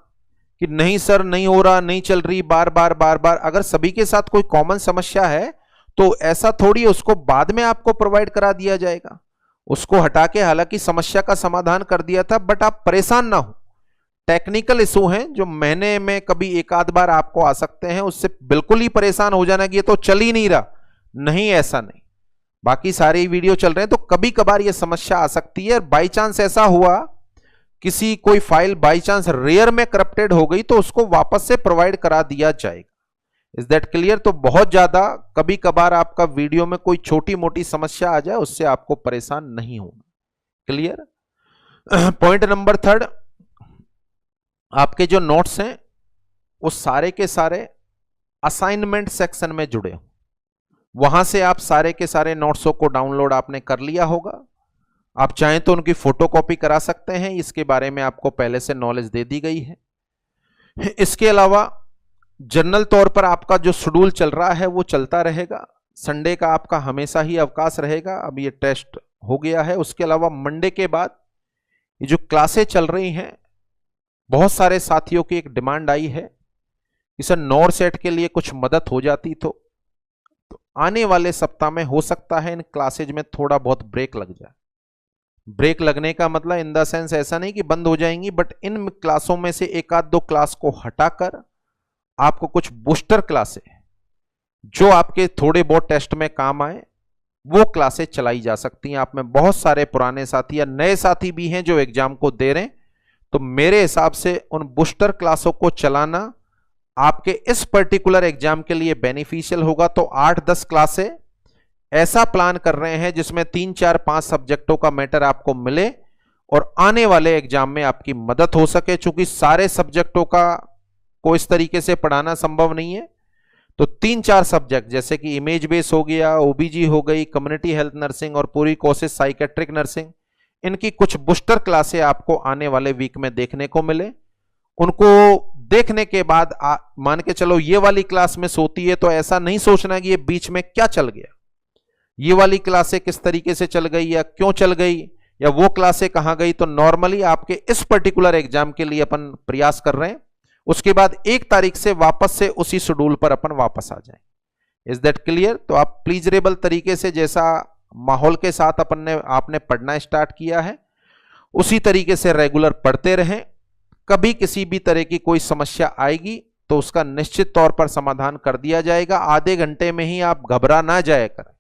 कि नहीं सर नहीं हो रहा, नहीं चल रही, बार बार बार बार। अगर सभी के साथ कोई कॉमन समस्या है तो ऐसा थोड़ी उसको बाद में आपको प्रोवाइड करा दिया जाएगा। उसको हटा के हालांकि समस्या का समाधान कर दिया था, बट आप परेशान ना हो। टेक्निकल इशू हैं जो महीने में कभी एक आध बार आपको आ सकते हैं, उससे बिल्कुल ही परेशान हो जाना कि ये तो चल ही नहीं रहा। नहीं, ऐसा नहीं। बाकी सारे वीडियो चल रहे हैं तो कभी कभार ये समस्या आ सकती है। बाई चांस ऐसा हुआ, किसी कोई फाइल बाई चांस रेयर में करप्टेड हो गई, तो उसको वापस से प्रोवाइड करा दिया जाएगा। Is that clear? तो बहुत ज्यादा कभी कभार आपका वीडियो में कोई छोटी मोटी समस्या आ जाए, उससे आपको परेशान नहीं होना। क्लियर? पॉइंट नंबर 3, आपके जो नोट्स हैं वो सारे के सारे असाइनमेंट सेक्शन में जुड़े हो। वहां से आप सारे के सारे नोट्सों को डाउनलोड आपने कर लिया होगा। आप चाहें तो उनकी फोटोकॉपी करा सकते हैं, इसके बारे में आपको पहले से नॉलेज दे दी गई है। इसके अलावा जनरल तौर पर आपका जो शेड्यूल चल रहा है वो चलता रहेगा। संडे का आपका हमेशा ही अवकाश रहेगा। अब ये टेस्ट हो गया है। उसके अलावा मंडे के बाद ये जो क्लासें चल रही हैं, बहुत सारे साथियों की एक डिमांड आई है कि सर नॉरसेट के लिए कुछ मदद हो जाती तो आने वाले सप्ताह में हो सकता है इन क्लासेज में थोड़ा बहुत ब्रेक लग जाए। ब्रेक लगने का मतलब इन द सेंस ऐसा नहीं कि बंद हो जाएंगी, बट इन क्लासों में से 1-2 क्लास को हटाकर आपको कुछ बूस्टर क्लासें जो आपके थोड़े बहुत टेस्ट में काम आए वो क्लासें चलाई जा सकती हैं। आप में बहुत सारे पुराने साथी या नए साथी भी हैं जो एग्जाम को दे रहे हैं, तो मेरे हिसाब से उन बूस्टर क्लासों को चलाना आपके इस पर्टिकुलर एग्जाम के लिए बेनिफिशियल होगा। तो 8-10 क्लासें ऐसा प्लान कर रहे हैं जिसमें 3, 4, 5 सब्जेक्टों का मैटर आपको मिले और आने वाले एग्जाम में आपकी मदद हो सके। चूंकि सारे सब्जेक्टों को इस तरीके से पढ़ाना संभव नहीं है, तो 3-4 सब्जेक्ट जैसे कि इमेज बेस हो गया, ओबीजी हो गई, कम्युनिटी हेल्थ नर्सिंग और पूरी कोर्सेज साइकेट्रिक नर्सिंग, इनकी कुछ बूस्टर क्लासें आपको आने वाले वीक में देखने को मिले। उनको देखने के बाद मान के चलो ये वाली क्लास मिस होती है तो ऐसा नहीं सोचना कि ये बीच में क्या चल गया, ये वाली क्लासें किस तरीके से चल गई या क्यों चल गई या वो क्लासें कहां गई। तो नॉर्मली आपके इस पर्टिकुलर एग्जाम के लिए अपन प्रयास कर रहे हैं, उसके बाद 1 तारीख से वापस से उसी शेड्यूल पर अपन वापस आ जाएं। Is that clear? तो आप प्लीजरेबल तरीके से जैसा माहौल के साथ आपने पढ़ना स्टार्ट किया है उसी तरीके से रेगुलर पढ़ते रहें। कभी किसी भी तरह की कोई समस्या आएगी तो उसका निश्चित तौर पर समाधान कर दिया जाएगा। आधे घंटे में ही आप घबरा ना जाया करें।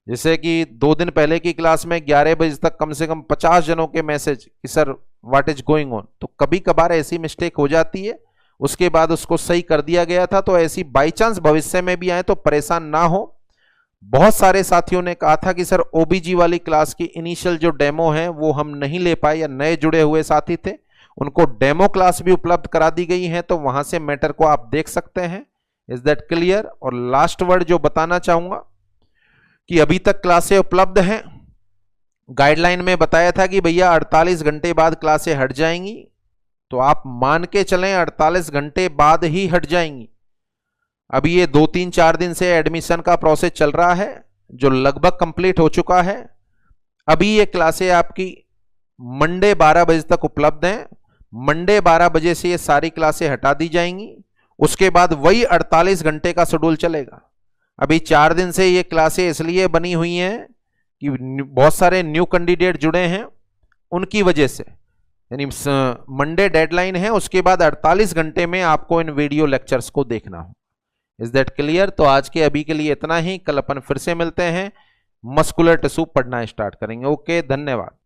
जैसे कि 2 दिन पहले की क्लास में 11 बजे तक कम से कम 50 जनों के मैसेज कि sir what is going on, तो कभी कभार ऐसी मिस्टेक हो जाती है, उसके बाद उसको सही कर दिया गया था। तो ऐसी बाई चांस भविष्य में भी आए तो परेशान ना हो। बहुत सारे साथियों ने कहा था कि सर ओबीजी वाली क्लास की इनिशियल जो डेमो है वो हम नहीं ले पाए, या नए जुड़े हुए साथी थे उनको डेमो क्लास भी उपलब्ध करा दी गई है, तो वहां से मैटर को आप देख सकते हैं। Is that clear? और लास्ट वर्ड जो बताना चाहूंगा कि अभी तक क्लासें उपलब्ध हैं। गाइडलाइन में बताया था कि भैया 48 घंटे बाद क्लासें हट जाएंगी, तो आप मान के चलें 48 घंटे बाद ही हट जाएंगी। अभी ये 2-3-4 दिन से एडमिशन का प्रोसेस चल रहा है जो लगभग कंप्लीट हो चुका है। अभी ये क्लासें आपकी मंडे 12 बजे तक उपलब्ध हैं। मंडे 12 बजे से ये सारी क्लासें हटा दी जाएंगी, उसके बाद वही 48 घंटे का शेड्यूल चलेगा। अभी 4 दिन से ये क्लासें इसलिए बनी हुई हैं कि बहुत सारे न्यू कैंडिडेट जुड़े हैं, उनकी वजह से, यानी मंडे डेडलाइन है, उसके बाद 48 घंटे में आपको इन वीडियो लेक्चर्स को देखना हो। Is that clear? तो आज के अभी के लिए इतना ही। कल अपन फिर से मिलते हैं, मस्कुलर टिश्यू पढ़ना स्टार्ट करेंगे। ओके, धन्यवाद।